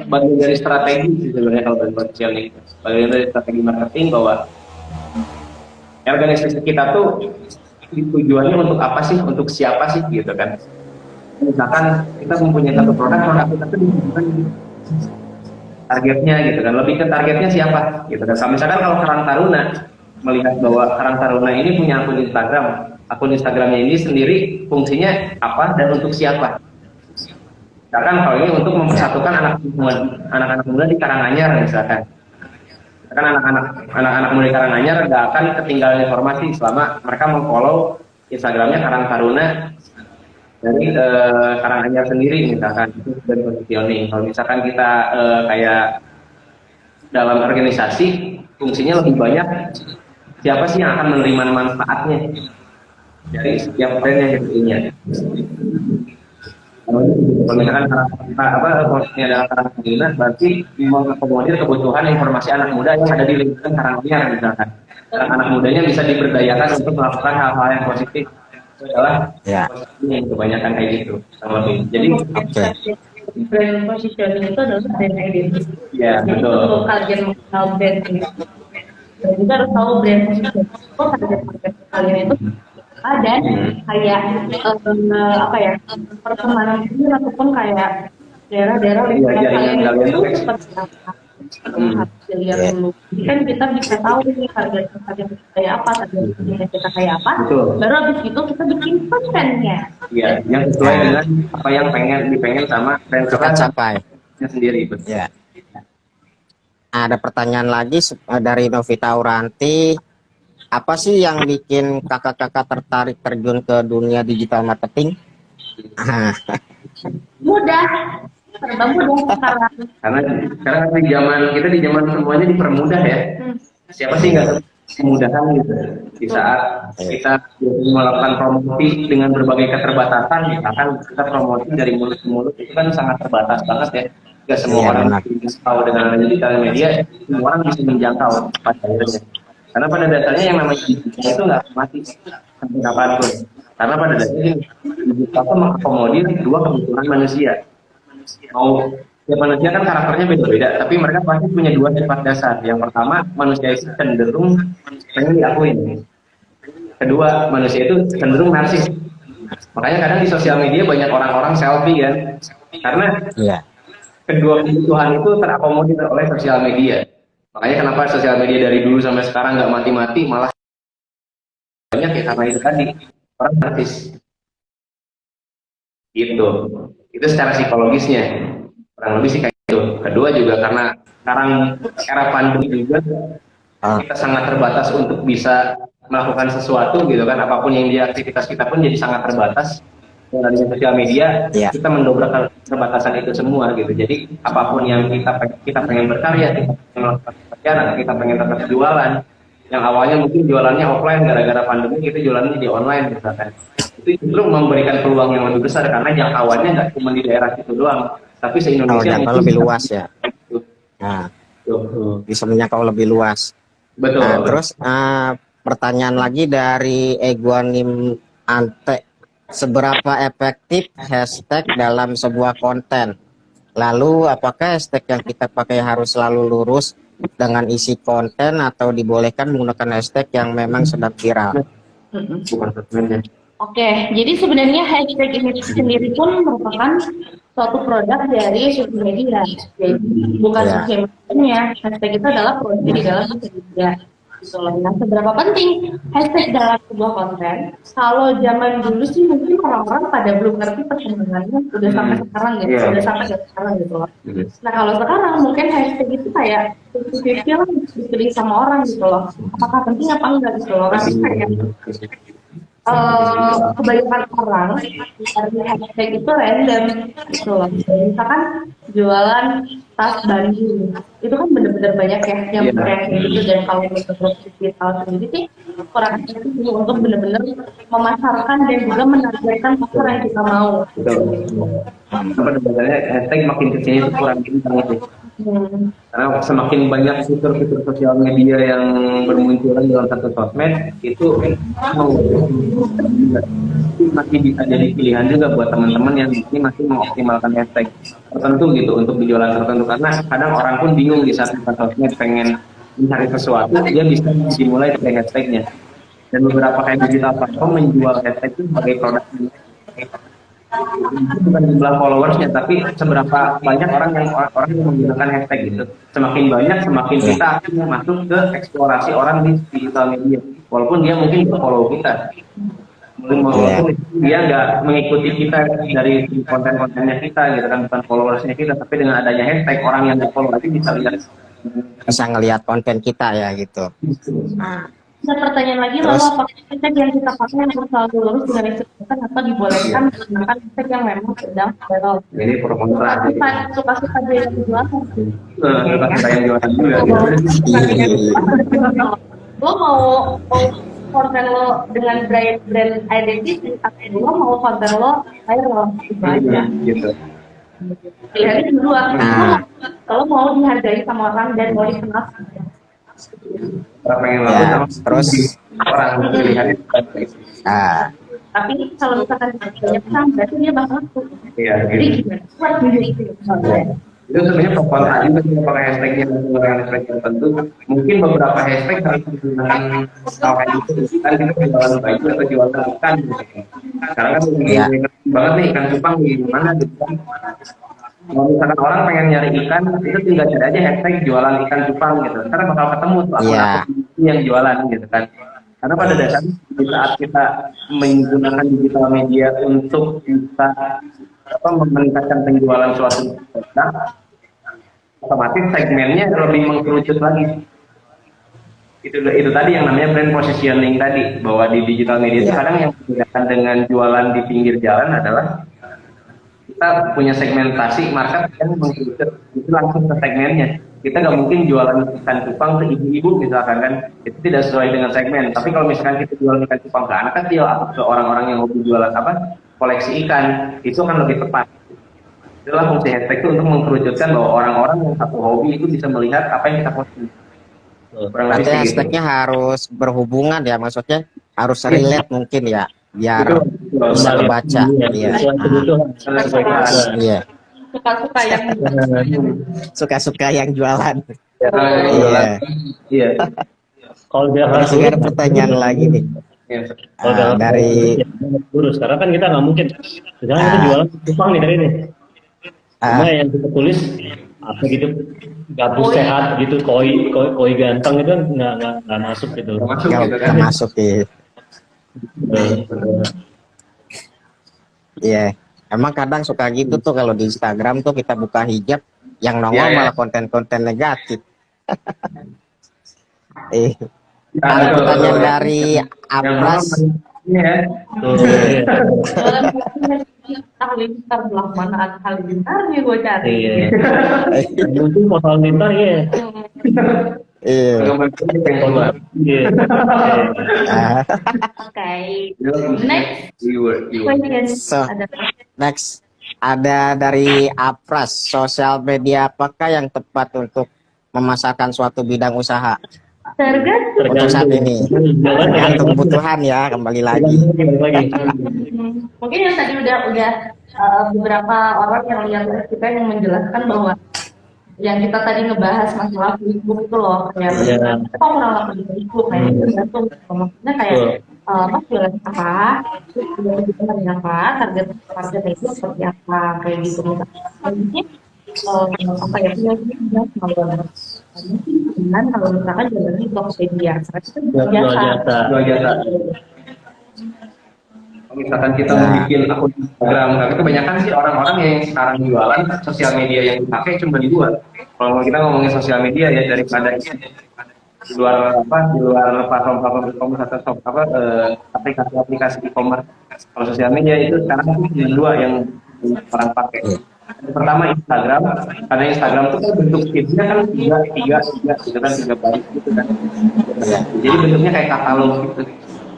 bagian dari strategi sih sebenarnya kalau brand positioning, bagian dari strategi marketing, bahwa organisasi kita tuh tujuannya untuk apa sih, untuk siapa sih gitu kan. Misalkan kita mempunyai satu produk kita tuh ditujukan targetnya gitu kan, lebih ke targetnya siapa gitu kan. Misalkan kalau Karang Taruna melihat bahwa Karang Taruna ini punya akun Instagramnya ini sendiri fungsinya apa dan untuk siapa. Misalkan kalau ini untuk mempersatukan anak-anak muda di Karanganyar misalkan. Misalkan anak-anak muda di Karanganyar nggak akan ketinggalan informasi selama mereka memfollow Instagramnya Karang Taruna dari Karanganyar sendiri misalkan. Itu dari positioning. Kalau misalkan kita kayak dalam organisasi fungsinya lebih banyak siapa sih yang akan menerima manfaatnya dari setiap brand yang dipunya. Kalau misalkan posisinya adalah Karang Taruna, berarti mengakomodir kebutuhan informasi anak muda yang ada di lingkungan Karanganyar misalkan. Anak mudanya bisa diberdayakan untuk melakukan hal-hal yang positif. Itu adalah yang kebanyakan kayak gitu. Jadi brand positioning itu adalah brand identity. Ya, Jadi betul. untuk kalian mengenal brand ini, dan juga harus tahu brand positioning itu target market kalian itu dan kayak apa ya, pertemanan ini ataupun kayak daerah-daerah lingkungan kalian itu seperti apa. Harus dilihat dulu. Jadi kan kita bisa tahu nih target kayak apa, target kita kayak apa. Betul. Baru habis itu kita bikin kontennya. Iya, yang sesuai dengan apa yang dipengen sama brand Kita capai. sendiri. Betul. Ya. Ada pertanyaan lagi dari Novita Uranti. Apa sih yang bikin kakak-kakak tertarik terjun ke dunia digital marketing? Mudah, serba mudah sekarang. Karena sekarang di zaman semuanya dipermudah ya. Siapa sih nggak kemudahan gitu di saat kita melakukan promosi dengan berbagai keterbatasan, misalkan kita promosi dari mulut ke mulut itu kan sangat terbatas banget ya. Gak semua orang bisa tahu dengan digital media, semua orang bisa menjangkau pada akhirnya. Karena pada dasarnya yang namanya digital itu nggak mati sampai kapanpun. Karena pada dasarnya digital itu mengakomodir dua kebutuhan manusia. Ya manusia kan karakternya beda-beda, tapi mereka pasti punya dua sifat dasar. Yang pertama, manusia itu cenderung pengen diakuin. Kedua, manusia itu cenderung narsis. Makanya kadang di sosial media banyak orang-orang selfie kan, karena kedua kebutuhan itu terakomodir oleh sosial media. Makanya kenapa sosial media dari dulu sampai sekarang nggak mati-mati, malah banyak ya karena itu tadi, orang narsis. Gitu. Itu secara psikologisnya. Kurang lebih sih kayak gitu. Kedua juga karena sekarang era pandemi juga kita sangat terbatas untuk bisa melakukan sesuatu gitu kan, apapun yang di aktivitas kita pun jadi sangat terbatas. Dengan sosial media kita mendobrak keterbatasan itu semua gitu. Jadi apapun yang kita pengen berkarya, kita pengen melakukan pekerjaan, kita pengen tetap jualan. Yang awalnya mungkin jualannya offline, gara-gara pandemi kita jualannya di online misalkan. Itu justru memberikan peluang yang lebih besar karena jangkauannya nggak cuma di daerah itu doang, tapi se-Indonesia lebih luas ya. Nah, bisa menjangkau lebih luas. Betul. Nah, terus pertanyaan lagi dari Eguanim Ante. Seberapa efektif hashtag dalam sebuah konten? Lalu apakah hashtag yang kita pakai harus selalu lurus dengan isi konten atau dibolehkan menggunakan hashtag yang memang sedang viral? Oke, jadi sebenarnya hashtag ini sendiri pun merupakan suatu produk dari sosial media. Jadi bukan sosial media, hashtag itu adalah produk di dalam sosial media. Nah, seberapa penting hashtag dalam sebuah konten? Kalau zaman dulu sih mungkin orang-orang pada belum ngerti perkembangannya, udah sampai sekarang gitu, udah sampai sekarang gitu loh. Nah kalau sekarang mungkin hashtag itu kayak fifty lah dipilih sama orang gitu loh. Apakah penting apa enggak gitu loh? Karena kayak kebanyakan orang dari hashtag itu random gitu loh. Misalkan jualan tas Bandung, itu kan bener-bener banyak ya yang Iya. kayak gitu. Dan kalau menurut digital sendiri sih kurang efektif untuk bener-bener memasarkan dan juga menargetkan pasar yang kita mau. Apa sebenarnya hashtag makin kesini itu kurang kencang sih. Karena semakin banyak fitur-fitur sosial media yang bermunculan dalam satu sosmed itu masih bisa jadi pilihan juga buat teman-teman yang ini masih mengoptimalkan hashtag tertentu gitu untuk di jualan tertentu, karena kadang orang pun bingung di saat buka sosmed pengen mencari sesuatu, dia bisa dimulai dari hashtagnya. Dan beberapa kayak digital platform menjual hashtag itu sebagai produk, bukan jumlah followersnya tapi seberapa banyak orang yang menggunakan hashtag gitu. Semakin banyak semakin kita akan masuk ke eksplorasi orang di digital media, walaupun dia mungkin nggak follow kita, walaupun dia nggak mengikuti kita dari konten-kontennya kita gitu kan, bukan followersnya kita, tapi dengan adanya hashtag orang yang nggak follow aja bisa lihat, Bisa ngelihat konten kita ya gitu. Ada pertanyaan lagi, lalu apakah hashtag yang kita pakai yang selalu lurus dengan disebutkan atau dibolehkan menggunakan hashtag yang memang sedang viral? jadi pro kontra jadi Suka-suka dia yang dijualkan. saya jualan juga Lo mau konten lo dengan brand identity atau lo mau konten lo viral itu aja. gitu. Pilihannya cuma dua. Kalau mau dihargai sama orang dan mau dikenal. Orang pengen Ya, laku sama terus orang pilihannya ah, Tapi kalau misalkan banyak pesan, berarti dia bakal laku. iya Jadi gitu. gimana? Buat diri itu. Itu sebenarnya pro kontra juga sih pakai hashtagnya dan menggunakan hashtag tertentu. Mungkin beberapa hashtag harus menggunakan hal kayak gitu. Kan kita jualan baju atau jualan ikan gitu. Sekarang kan Iya. banget nih ikan cupang di mana gitu kan. Kalau misalkan orang pengen nyari ikan, itu tinggal cari aja hashtag jualan ikan cupang gitu. Ntar bakal ketemu tuh Iya. akun yang jualan gitu kan. Karena pada dasarnya di saat kita menggunakan digital media untuk bisa meningkatkan penjualan suatu produk, otomatis segmennya lebih mengkerucut lagi. Itu tadi yang namanya brand positioning tadi, bahwa di digital media itu kadang yang membedakan dengan jualan di pinggir jalan adalah kita punya segmentasi market yang mengkerucut itu langsung ke segmennya. Kita nggak mungkin jualan ikan cupang ke ibu-ibu misalkan kan, itu tidak sesuai dengan segmen. Tapi kalau misalkan kita jualan ikan cupang ke anak kecil atau ke orang-orang yang hobi jualan koleksi ikan, itu akan lebih tepat. Itulah fungsi hashtag itu untuk mengkerucutkan bahwa orang-orang yang satu hobi itu bisa melihat apa yang kita posting. Kurang lebih berarti kayak gitu. hashtagnya harus berhubungan ya, maksudnya harus relate mungkin ya, biar Itu bisa kebaca. Iya. Sesuai kebutuhan. Iya. Suka-suka yang Suka-suka yang jualan. jualan. Iya. Kalau dia harus Masih ada pertanyaan lagi nih. Iya. kalau dalam dari lurus, karena kan kita nggak mungkin. Misalnya kita jualan cupang nih dari ini. Cuma yang kita tulis apa gitu, gabus sehat gitu, koi ganteng itu kan nggak masuk gitu. Masuk nggak gitu kan. nggak masuk ya. Iya. Emang kadang suka gitu tuh kalau di Instagram tuh kita buka hijab, yang nongol Iya, iya. malah konten-konten negatif. Nah, Ada betul, pertanyaan betul. dari Yang Apras. Iya. jualan halilintar belah mana ada halilintarnya gue cari. Iya. Mungkin pasal lintar ya. Iya. Yang keluar. Iya. Ah, Oke. Next Viewer. question. So, Ada next ada dari Apras, sosial media apakah yang tepat untuk memasarkan suatu bidang usaha tergantung. untuk saat ini? Tergantung kebutuhan ya, kembali lagi. Mungkin yang tadi udah beberapa orang yang lihat kita yang menjelaskan bahwa yang kita tadi ngebahas masalah Facebook itu loh, kayak apa orang lakukan di Facebook kayak tergantung, maksudnya kayak pas jualan apa, terus jualan apa, targetnya itu seperti apa, kayak gitu. Mungkin apa ya, punya kalau dengan kalau misalkan jualan di Tokopedia, itu biasa. Jual jasa. Kalau misalkan kita mau bikin akun Instagram, tapi kebanyakan sih orang-orang yang sekarang jualan sosial media yang dipakai cuma di dua. Kalau kita ngomongin sosial media ya daripada di luar platform e-commerce atau aplikasi e-commerce. Kalau sosial media itu sekarang ada dua yang orang pakai. Yang pertama Instagram, karena Instagram itu kan bentuk feednya kan tiga gitu kan, 3 baris gitu kan. Jadi bentuknya kayak katalog gitu.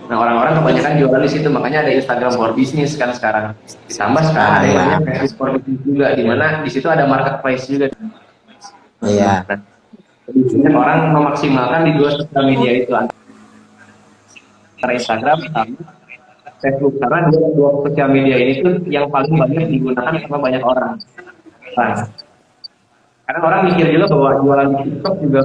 Nah, orang-orang kebanyakan jualan di situ, makanya ada Instagram for Business kan sekarang. Ditambah sekarang ada yang namanya Facebook for Business juga, di mana di situ ada marketplace juga. Iya. Nah, orang memaksimalkan di dua sosial media itu, antara Instagram sama Facebook, karena dua sosial media ini tuh yang paling banyak digunakan sama banyak orang. Nah, karena orang mikir juga bahwa jualan di TikTok juga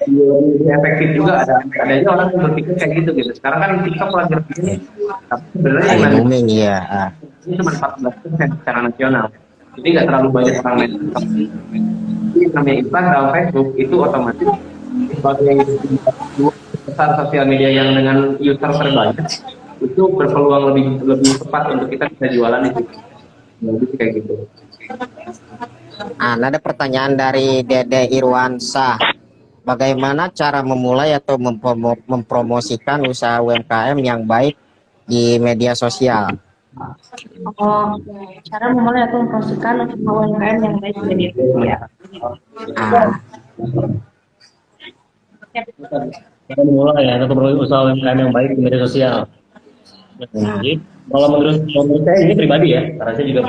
lebih efektif juga, ada aja orang yang berpikir kayak gitu. Sekarang kan TikTok lagi begini, tapi sebenarnya yang booming ya. ini cuma 14% secara nasional, jadi nggak terlalu banyak orang main TikTok. Jadi namanya Instagram, Facebook itu otomatis sebagai dua besar sosial media yang dengan user terbanyak itu berpeluang lebih tepat untuk kita bisa jualan itu. Jadi kayak gitu. Ada pertanyaan dari Dede Irwansyah. Bagaimana cara memulai atau mempromosikan usaha UMKM yang baik di media sosial? Oh, cara memulai atau mempromosikan usaha UMKM yang baik di media sosial. Kita memulai ya, atau usaha UMKM yang baik di media sosial. Jadi, kalau menurut saya ini pribadi ya, karena saya juga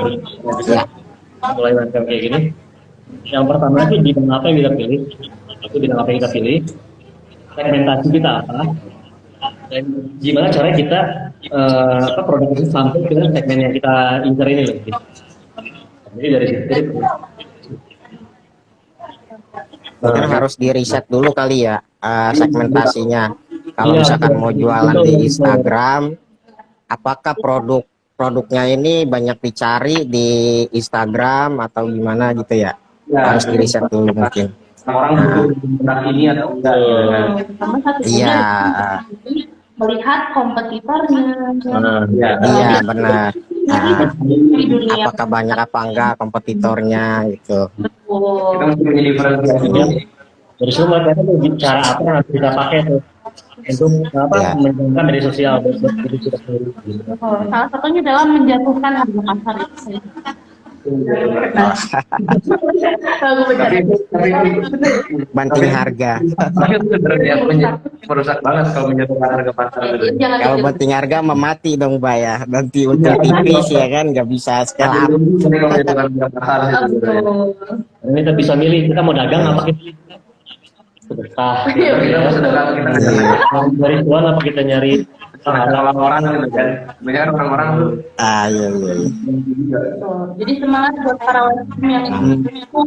mulai UMKM kayak gini. Yang pertama sih bidang apa yang kita pilih, segmentasi kita apa, dan gimana caranya kita produk itu sampai ke segmen yang kita incer ini loh. Jadi dari situ. Mungkin harus di riset dulu kali ya segmentasinya. Kalau misalkan mau jualan di Instagram, apakah produknya ini banyak dicari di Instagram atau gimana gitu ya? Harus di riset dulu mungkin. Orang butuh produk ini atau enggak gitu kan? Iya. Melihat kompetitornya. Iya benar. Apakah banyak apa enggak kompetitornya gitu. Kita mesti punya diferensiasi. Dari semua cara apa yang harus kita pakai tuh untuk menjalankan media sosial buat diri kita sendiri. Salah satunya dalam menjatuhkan harga pasar itu. Banting harga. Tapi sebenarnya merusak banget kalau menjatuhkan harga pasar. Kalau banting harga memati dong Mbak ya. Nanti untuk tipis ya kan nggak bisa scale up. Karena kita bisa milih kita mau dagang apa kita sedekah. Dari tuan apa kita nyari orang gitu kan. Banyak orang-orang tuh. Iya. Jadi semangat buat para UMKM yang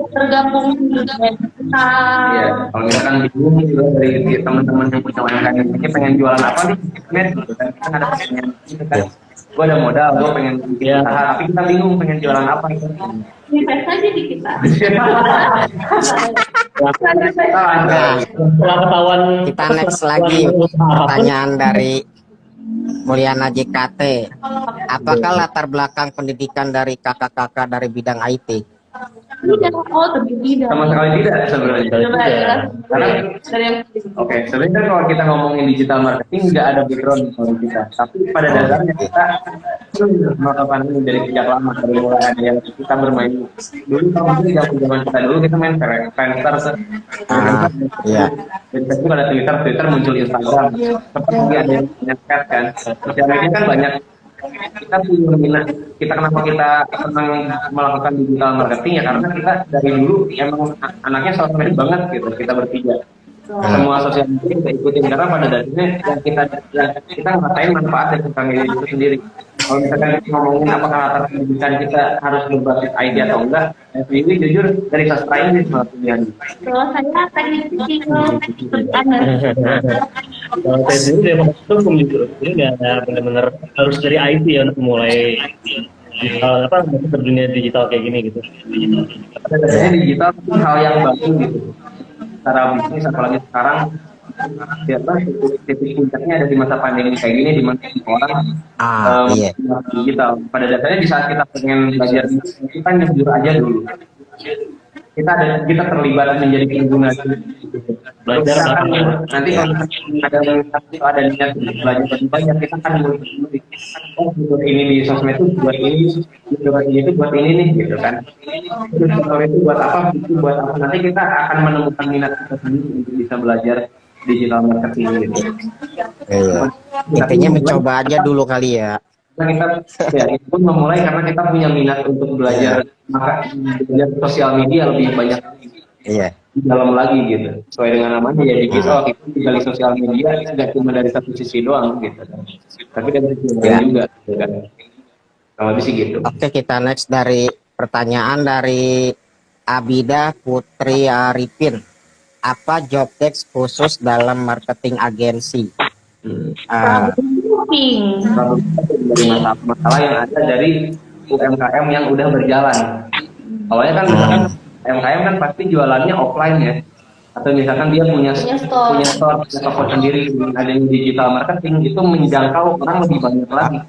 tergabung di kita. Iya, kalau misalkan bingung juga dari teman-teman yang punya UMKM ini pengen jualan apa nih, gitu kan kita ada pengen gitu kan. Gue ada modal, gue pengen bikin usaha, tapi kita bingung pengen jualan apa gitu. Invest aja di kita. setelah ketahuan Kita next lagi pertanyaan dari Mulyana JKT. Apakah latar belakang pendidikan dari kakak-kakak dari bidang IT? Sama sekali tidak sebenarnya. Karena sebenarnya kalau kita ngomongin digital marketing nggak ada background kalau kita, tapi pada dasarnya kita melakukan ini dari sejak lama, dari mulai ada yang kita bermain dulu. Kalau zaman kita dulu kita main Friendster, dan Facebook ada Twitter muncul Instagram, seperti ada yang chat kan, sosial media kan banyak. Kita punya minat, kenapa kita senang melakukan digital marketing ya karena kita dari dulu emang anaknya sosmed banget gitu, kita bertiga. Semua sosial media kita ikutin karena pada dasarnya yang kita ngerasain manfaat dari sosial media itu sendiri. Kalau misalkan kita ngomongin apakah latar pendidikan kita harus berbasis ID atau enggak, ini jujur dari sastra Inggris malah pilihan. Kalau saya teknik psikologi. kalau saya sendiri dari hukum gitu, jadi nggak benar-benar harus dari IT ya untuk mulai digital masuk ke dunia digital kayak gini gitu. Pada dasarnya digital itu hal yang baru gitu. Secara bisnis apalagi sekarang titik puncaknya ada di masa pandemi kayak gini, di mana orang digital. Pada dasarnya di saat kita pengen belajar kita jujur aja dulu. kita terlibat menjadi pengguna Belajar akan, apa? nanti kalau ada niat untuk belajar lebih banyak, kita akan mulai buat ini di sosmed itu buat ini, buat ini itu buat ini nih gitu kan. Terus kalau itu buat apa, itu buat apa, nanti kita akan menemukan minat kita sendiri untuk bisa belajar digital marketing gitu. Iya. Intinya mencoba aja dulu kali ya. Nah, kita ya itu pun memulai karena kita punya minat untuk belajar belajar sosial media lebih banyak Iya. di dalam lagi gitu. Sesuai dengan namanya ya digital, itu dari sosial media tidak cuma dari satu sisi doang gitu. Tapi dari sisi lain juga gitu kan. Kalau lebih sih gitu. Oke, kita next dari pertanyaan dari Abida Putri Arifin. Apa job desk khusus dalam marketing agensi? Marketing. Dari masalah yang ada dari UMKM yang udah berjalan. Awalnya kan misalkan UMKM kan pasti jualannya offline ya. Atau misalkan dia punya store, punya toko sendiri, ada yang digital marketing, itu menjangkau orang lebih banyak lagi.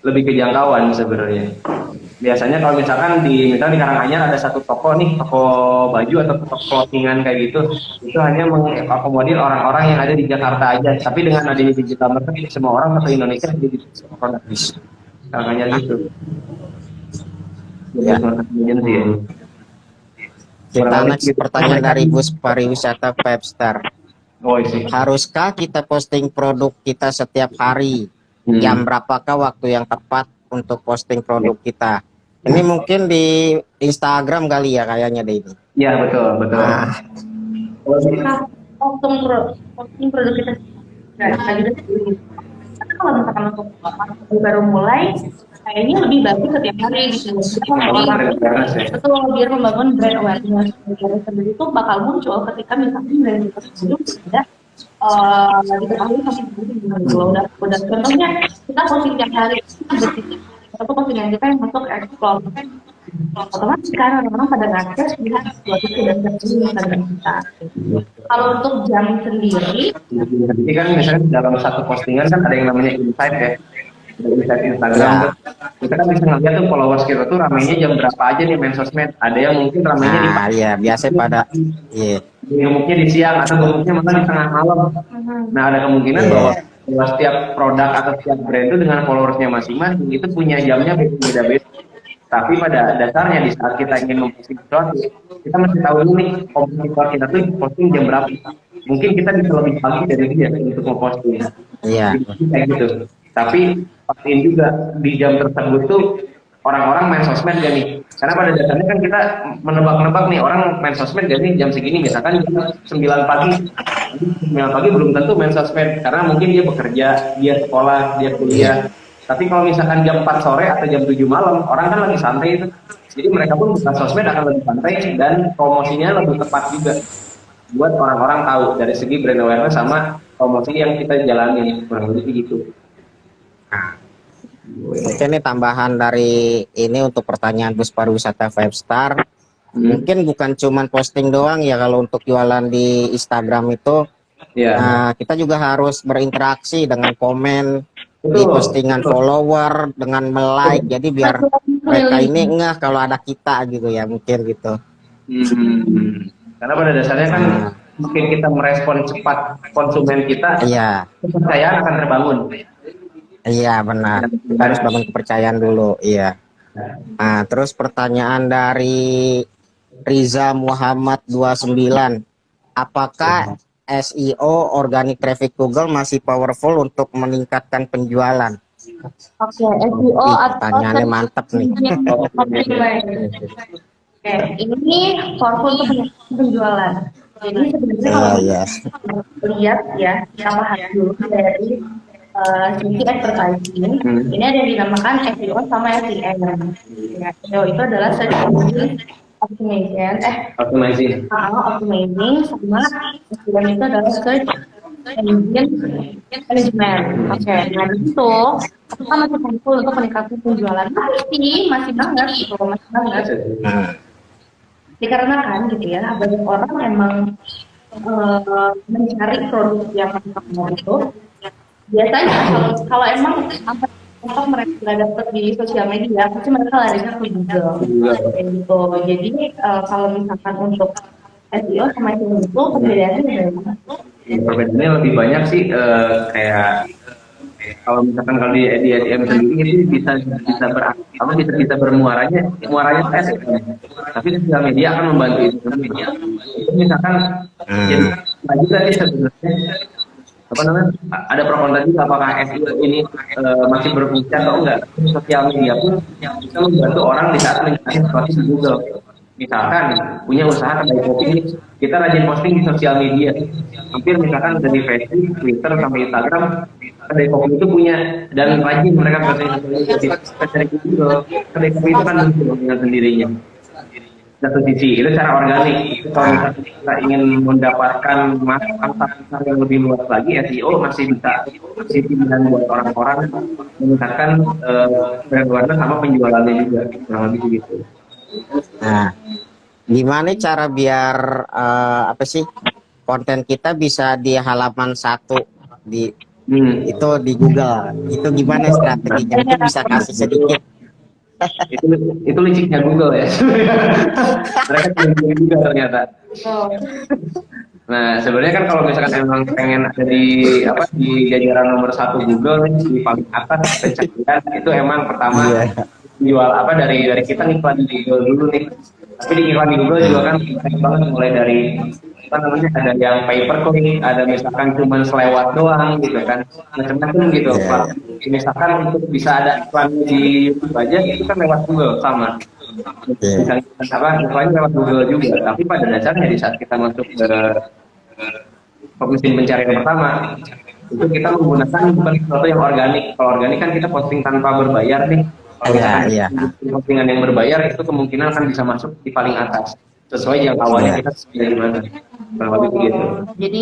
Lebih kejangkauan sebenarnya. Biasanya kalau misalkan misalnya di Karanganyar ada satu toko nih, toko baju atau toko clothingan kayak gitu, itu hanya mengakomodir orang-orang yang ada di Jakarta aja. Tapi dengan adanya digital marketing, semua orang atau Indonesia jadi produk Karanganyar gitu. Ya. Agency ya. Kita next pertanyaan dari Bus Pariwisata 5-star. Oh, isi. Haruskah kita posting produk kita setiap hari? Jam berapakah waktu yang tepat untuk posting produk kita? Ini mungkin di Instagram kali ya kayaknya deh ini. Iya betul betul. Nah, Posting produk kita karena kalau misalkan untuk baru mulai kayaknya lebih bagus setiap hari gitu. Betul, biar membangun brand awareness dari sendiri itu bakal muncul ketika misalkan brand kita sendiri sudah diketahui masih udah contohnya kita posting tiap hari atau postingan kita yang masuk explore otomatis kan orang-orang pada ngakses lihat sesuatu dan terjadi Instagram kita. Kalau untuk jam sendiri Jadi kan misalnya dalam satu postingan kan ada yang namanya insight ya. Insight Instagram tuh. Kita kan bisa ngeliat tuh followers kita tuh ramainya jam berapa aja nih main sosmed. Ada yang mungkin ramainya di pagi. iya biasa pada iya. Gemuknya di siang atau gemuknya malah di tengah malam. Nah ada kemungkinan bahwa setiap produk atau setiap brand itu dengan followersnya masing-masing itu punya jamnya beda-beda. Tapi pada dasarnya di saat kita ingin memposting sesuatu, kita mesti tahu dulu nih kompetitor kita tuh posting jam berapa. Mungkin kita bisa lebih pagi dari dia untuk memposting. Iya. Jadi kayak gitu. Tapi pastiin juga di jam tersebut tuh orang-orang main sosmed gak nih? Karena pada dasarnya kan kita menebak-nebak nih orang main sosmed gak nih jam segini, misalkan jam 9 pagi. 9 pagi belum tentu main sosmed karena mungkin dia bekerja, dia sekolah, dia kuliah. Tapi kalau misalkan jam 4 sore atau jam 7 malam, orang kan lagi santai itu. Jadi mereka pun buka sosmed akan lebih santai dan promosinya lebih tepat juga. Buat orang-orang tahu dari segi brand awareness sama promosi yang kita jalani, kurang lebih gitu. Oke, ini tambahan dari ini untuk pertanyaan Bus Pariwisata 5-star. Mungkin bukan cuman posting doang ya kalau untuk jualan di Instagram itu. Nah, kita juga harus berinteraksi dengan komen di postingan follower, dengan like. Jadi biar mereka ini ngeh kalau ada kita gitu ya, mungkin gitu. Karena pada dasarnya kan mungkin kita merespon cepat konsumen kita, kepercayaan akan terbangun. Iya benar, kita harus bangun kepercayaan dulu. Iya. Nah, terus pertanyaan dari Riza Muhammad 29, apakah SEO organic traffic Google masih powerful untuk meningkatkan penjualan? Oke, SEO atau pertanyaannya mantap nih. Oke, ini powerful untuk meningkatkan penjualan. Jadi sebenarnya kalau lihat ya, kita bahas dulu dari sisi advertising. Ini ada yang dinamakan SEO sama SEM. Ya, SEO itu adalah search engine optimizing sama SEM itu adalah search engine management. Oke, nah di situ kita masih mampu untuk meningkatkan penjualan. Masih banget gitu, masih banget. Dikarenakan gitu ya, banyak orang emang mencari produk yang mau itu. Biasanya kalau emang apa mereka nggak dapet di sosial media, pasti mereka larinya ke Google. Kayak gitu. Jadi kalau misalkan untuk SEO sama SEO itu perbedaannya bagaimana? Perbedaannya lebih banyak sih, kayak kalau misalkan kalau di SEM sendiri itu bisa bermuaranya ke SEM. Tapi sosial media akan membantu itu. Itu misalkan jadi lagi tadi sebenarnya apa namanya, ada pro kontra juga apakah SEO ini masih berfungsi atau enggak. Sosial media pun bisa membantu orang di saat mencari sesuatu di Google. Misalkan punya usaha kedai kopi, kita rajin posting di sosial media. Hampir misalkan dari Facebook, Twitter, sampai Instagram, kedai kopi itu punya dan rajin mereka posting di Google. Kedai kopi itu kan muncul dengan sendirinya. Satu sisi itu cara organik. Itu kalau misalkan kita ingin mendapatkan pasar yang lebih luas lagi, SEO masih pilihan buat orang-orang meningkatkan brand awareness sama penjualannya juga, kurang lebih begitu. Nah, gimana cara biar apa sih konten kita bisa di halaman 1 di itu di Google? Itu gimana strateginya? Mungkin bisa kasih sedikit. itu liciknya Google ya. Mereka juga ternyata. Nah, sebenarnya kan kalau misalkan emang pengen ada di jajaran nomor 1 Google di paling atas pencarian, itu emang pertama jual dari kita ngiklan di Google dulu nih. Tapi di iklan di Google juga kan banyak banget, mulai dari ada yang pay per click, ada misalkan cuma selewat doang gitu kan, macam-macam gitu. Misalkan untuk bisa ada iklan di YouTube aja itu kan lewat Google sama. Misalnya iklannya lewat Google juga, tapi pada dasarnya di saat kita masuk ke mesin pencarian pertama itu kita menggunakan sesuatu yang organik. Kalau organik kan kita posting tanpa berbayar nih. Kalau postingan yang berbayar itu kemungkinan akan bisa masuk di paling atas sesuai yang awalnya kita dari mana. Lebih begitu. Jadi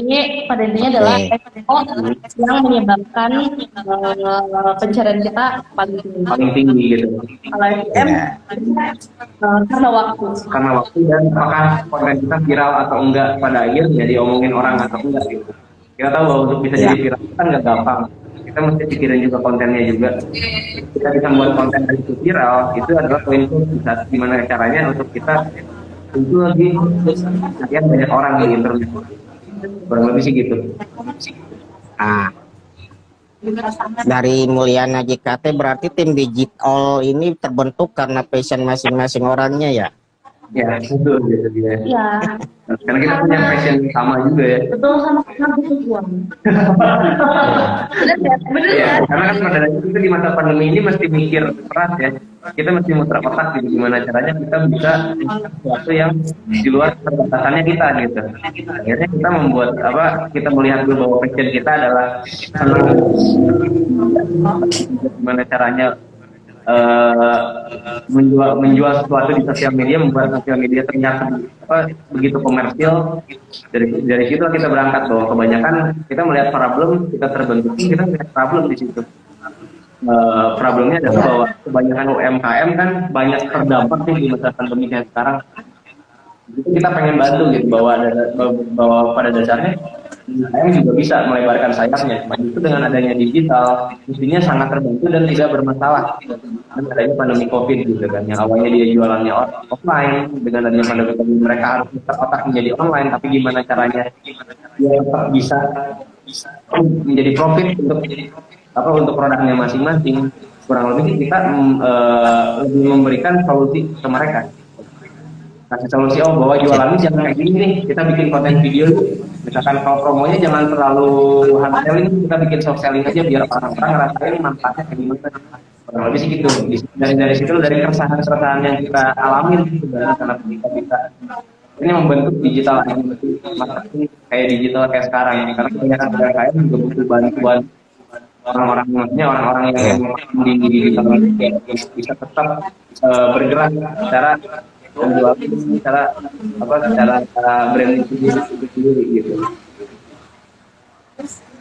pada intinya adalah SEO yang menyebabkan pencarian kita paling tinggi gitu. Kalau SEM karena waktu dan apakah konten kita viral atau enggak pada akhirnya diomongin orang atau enggak gitu. Kita tahu bahwa untuk bisa jadi viral kan nggak gampang. Kita mesti pikirin juga kontennya juga. Kita bisa membuat konten yang itu viral, itu adalah poin saat gimana caranya untuk kita itu lagi sekian banyak orang di internet. Kurang lebih sih gitu. Dari Mulyana JKT berarti tim digital ini terbentuk karena passion masing-masing orangnya ya? Ya, betul gitu dia. Iya. Karena kita punya passion sama juga ya. Betul, sama tujuan. Bener ya? Karena kan pada dasarnya kita di masa pandemi ini mesti mikir keras ya. Kita mesti muter otak gitu, gimana caranya kita bisa sesuatu yang di luar keterbatasannya kita gitu. Akhirnya kita membuat kita melihat dulu bahwa passion kita adalah gimana caranya menjual sesuatu di sosial media, membuat sosial media ternyata begitu komersil. Dari situ kita berangkat bahwa kebanyakan kita melihat problem, kita terbentuk, kita melihat problem di situ. Problemnya adalah bahwa kebanyakan UMKM kan banyak terdampak nih di masa pandemi yang sekarang. Itu kita pengen bantu gitu, bahwa pada dasarnya UMKM juga bisa melebarkan sayapnya. Itu dengan adanya digital, mestinya sangat terbantu dan tidak bermasalah. Dengan adanya pandemi COVID gitu kan, yang awalnya dia jualannya offline, dengan adanya pandemi COVID mereka harus otak menjadi online. Tapi gimana caranya dia tetap bisa menjadi profit untuk produknya masing-masing. Kurang lebih kita lebih memberikan solusi ke mereka. Kasih solusi, bahwa jualannya jangan kayak gini nih, kita bikin konten video. Misalkan kalau promonya jangan terlalu hard selling, kita bikin soft selling aja biar orang-orang ngerasain manfaatnya kayak gimana. Kurang lebih sih gitu. Dari situ, dari keresahan yang kita alamin sebenarnya, karena kita bisa ini membentuk digital marketing kayak digital kayak sekarang. Karena kebanyakan UMKM juga butuh bantuan orang-orang yang di digital bisa tetap bergerak secara menjual, secara branding sendiri gitu.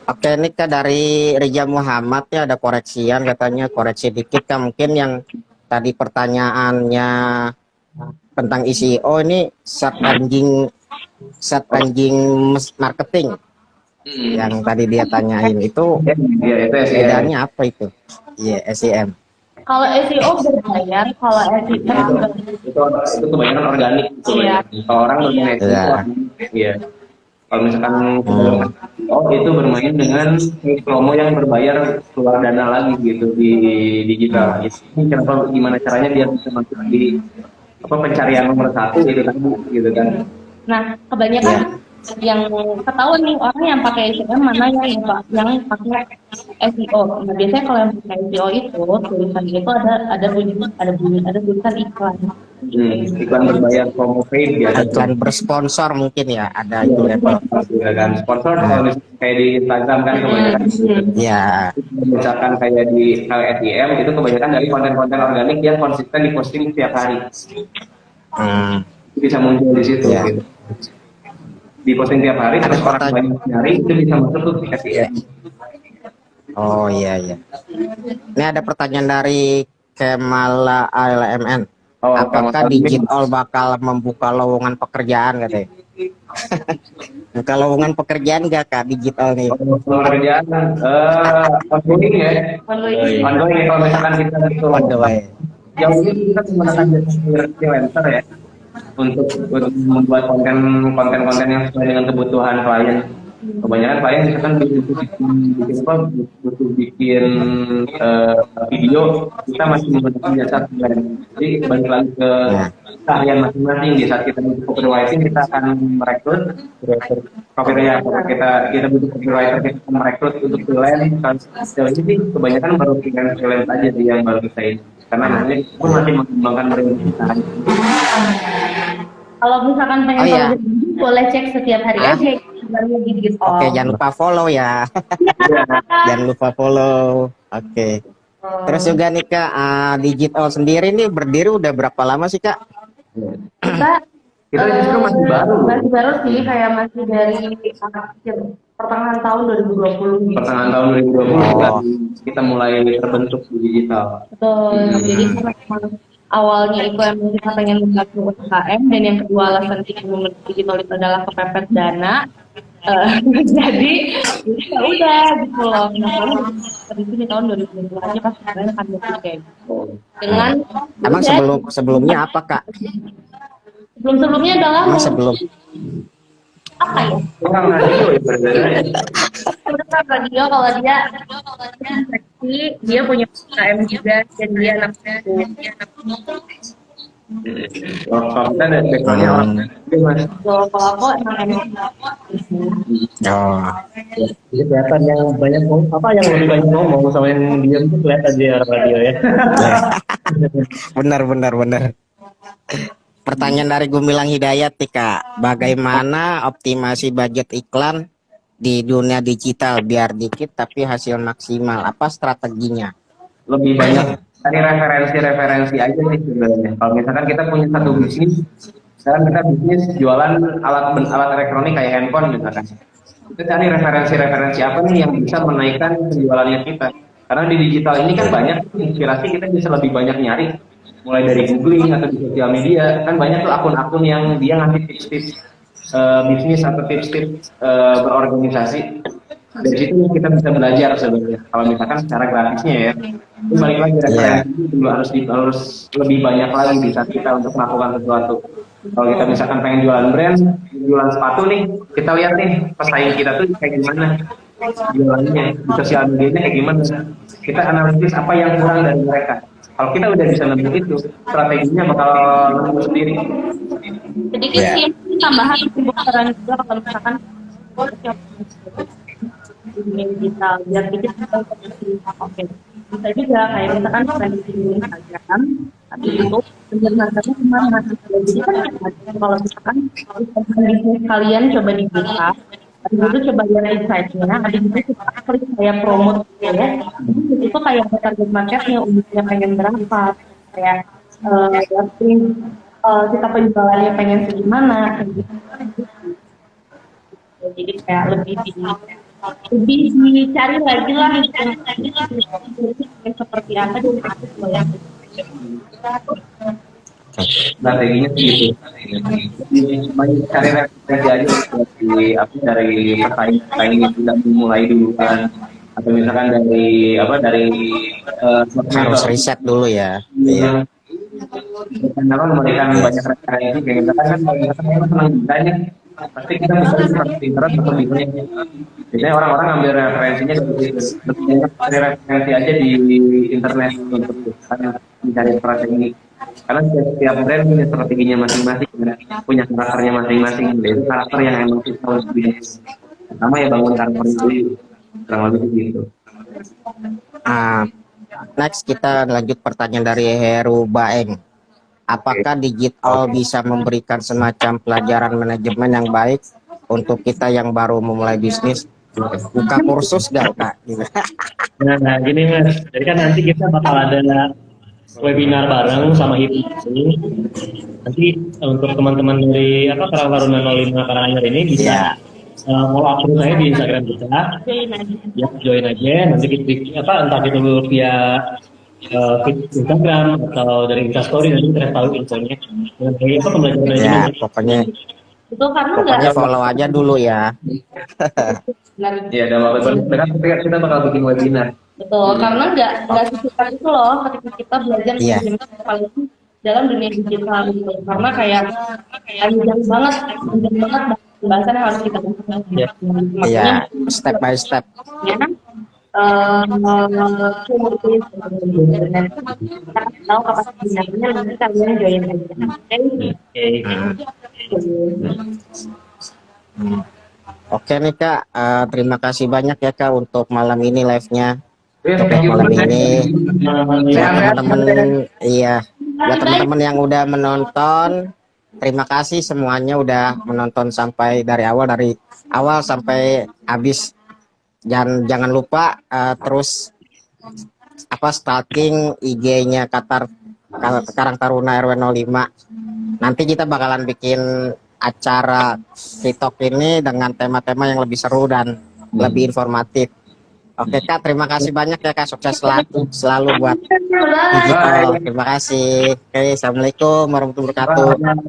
Oke, ini Kak dari Rija Muhammad ya, ada koreksian katanya, koreksi dikit Kak, mungkin yang tadi pertanyaannya tentang SEO ini search engine marketing. yang tadi dia tanyain itu Ya, itu SEM. bedanya apa itu? Iya, SEM. Kalau SEO berbayar, kalau SEM Itu kebanyakan organik gitu. Iya. Kalau orang bermain SEO, Iya. iya. Kalau misalkan itu bermain dengan promo yang berbayar keluar dana lagi gitu di digital. Ini kenapa gimana caranya dia bisa masuk di pencarian nomor 1 gitu kan. Nah, kebanyakan yang ketahuan nih orang yang pakai SEM mana yang pakai SEO. Nah, biasanya kalau yang pakai SEO itu tulisan itu ada tulisan iklan. Iklan berbayar promo paid biasa. Iklan bersponsor mungkin ya, ada itu level. Ya kan sponsor kalau misalnya kayak di Instagram kan kebanyakan. Ya, Misalkan kayak di SEM itu kebanyakan dari konten-konten organik yang konsisten diposting setiap hari. Itu bisa muncul di situ. Ya. Gitu. Diposting tiap hari terus orang banyak nyari itu bisa masuk tuh di SEM. oh iya iya. Ini ada pertanyaan dari Kemala ALMN. Oh, Apakah digital bakal membuka lowongan pekerjaan katanya? Buka lowongan pekerjaan nggak Kak digital nih? Pekerjaan ongoing ya. Ongoing ya kalau misalkan kita itu jauh ini kita menggunakan jasa freelancer ya untuk membuat konten yang sesuai dengan kebutuhan klien. Kebanyakan klien misalkan butuh bikin video, kita masih menggunakan jasa freelance. Jadi balik lagi ke keahlian masing-masing. Di saat kita butuh copywriting, kita akan merekrut kita butuh copywriter, kita akan merekrut untuk freelance. Sejauh ini sih kebanyakan baru freelance aja sih yang baru kita ini. Karena nanti itu masih mengembangkan perintisan. Kalau misalkan pengen tahu boleh cek setiap hari aja kabarnya di Digital. Oke, jangan lupa follow ya. Jangan lupa follow. Oke. Terus juga nih Kak, Digital sendiri nih berdiri udah berapa lama sih Kak? Kita justru masih baru. Masih baru sih, kayak masih dari pertengahan tahun 2020. Pertengahan tahun 2020 kita mulai terbentuk di digital. Betul. Jadi karena awalnya itu emang kita pengen membantu UMKM, dan yang kedua alasan kita membentuk digital itu adalah kepepet dana. Jadi ya udah gitu loh. Nah, itu di tahun 2020 aja pas kemarin kan kayak gitu. Dengan Emang sebelumnya apa Kak? sebelumnya adalah Sebelum apa ya? Orang radio ya berbeda. Sebenarnya radio kalau dia seksi, dia punya UMKM juga, dan dia anaknya Kalau kita ada backgroundnya orang mas. kalau aku emang Jadi kelihatan yang banyak yang lebih banyak ngomong sama yang diam tuh kelihatan dia orang radio ya. benar. Pertanyaan dari Gumilang Hidayat nih Kak, bagaimana optimasi budget iklan di dunia digital biar dikit tapi hasil maksimal? Apa strateginya? Lebih banyak cari referensi aja sih sebenarnya. Kalau misalkan kita punya satu bisnis, sekarang kita bisnis jualan alat elektronik kayak handphone misalkan. Kita cari referensi apa nih yang bisa menaikkan penjualannya kita. Karena di digital ini kan banyak inspirasi, kita bisa lebih banyak nyari. Mulai dari googling atau di sosial media, kan banyak tuh akun-akun yang dia ngasih tips-tips bisnis atau tips-tips berorganisasi. Dari situ kita bisa belajar sebenarnya. Kalau misalkan secara grafisnya ya, itu balik lagi referensi itu harus lebih banyak lagi di saat kita untuk melakukan sesuatu. Kalau kita misalkan pengen jualan brand, jualan sepatu nih, kita lihat nih pesaing kita tuh kayak gimana jualannya, di sosial medianya kayak gimana. Kita analisis apa yang kurang dari mereka. Kalau kita udah bisa nemu itu, strateginya bakal nemu sendiri. sedikit sih tambahan pembukaan juga kalau misalkan dunia digital biar kita oke bisa juga kayak misalkan di Instagram tapi itu penjelasannya kemana jadi kan kalau misalkan bisnis kalian coba dibuka habis itu coba lihat insight-nya habis itu kita klik kayak promote ya itu kayak target marketnya umumnya pengen berapa kayak kita penjualannya pengen segimana gitu. Jadi kayak lebih dicari lagi lah seperti apa dan Strateginya sih gitu. Banyak cari referensi aja. dari pesaing itu sudah dimulai duluan, atau misalkan dari Harus riset dulu ya. Iya. karena memberikan banyak referensi kayak misalkan kan kalau misalkan orang senang desain pasti kita bisa seperti internet atau di sini. Biasanya orang-orang ambil referensinya dari referensi aja di internet untuk mencari strategi. Karena setiap brand punya strateginya masing-masing, punya karakternya masing-masing. Itu karakter yang emang kita harus punya. Pertama ya bangun karakter dulu, kurang lebih begitu. Next kita lanjut pertanyaan dari Heru Baeng. Apakah digital bisa memberikan semacam pelajaran manajemen yang baik untuk kita yang baru memulai bisnis? Buka kursus gak Kak? Nah, gini Mas, jadi kan nanti kita bakal ada webinar bareng sama HIPMI. Nanti untuk teman-teman dari Karang Taruna 05 Karanganyar ini bisa follow up saya di Instagram kita. Ya, join aja. Nanti kita entah itu via feed Instagram atau dari Instastory, nanti kita tahu infonya. Pembelajaran ya, pokoknya follow aja dulu ya. Iya, dalam waktu dekat kita bakal bikin webinar. Betul, karena nggak secepat itu loh ketika kita belajar manajemen apalagi dalam dunia digital gitu. Karena kayak panjang banget pembahasan yang harus kita lakukan. Iya, step by step. Ya, tahu kapasitasnya nanti kalian join aja. Oke nih Kak, terima kasih banyak ya Kak untuk malam ini live-nya. Untuk malam ini buat teman-teman yang udah menonton, terima kasih semuanya udah menonton sampai dari awal sampai habis. Jangan lupa terus stalking IG-nya Karang Taruna RW 05. Nanti kita bakalan bikin acara TikTok ini dengan tema-tema yang lebih seru dan lebih informatif. Oke Kak, terima kasih banyak ya Kak, sukses selalu buat digital. Terima kasih. Oke, assalamualaikum warahmatullahi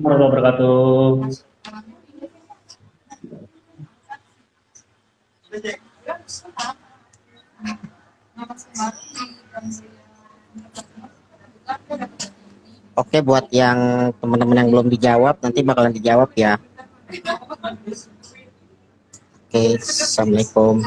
wabarakatuh. Oke, buat yang teman-teman yang belum dijawab nanti bakalan dijawab ya. Oke, assalamualaikum.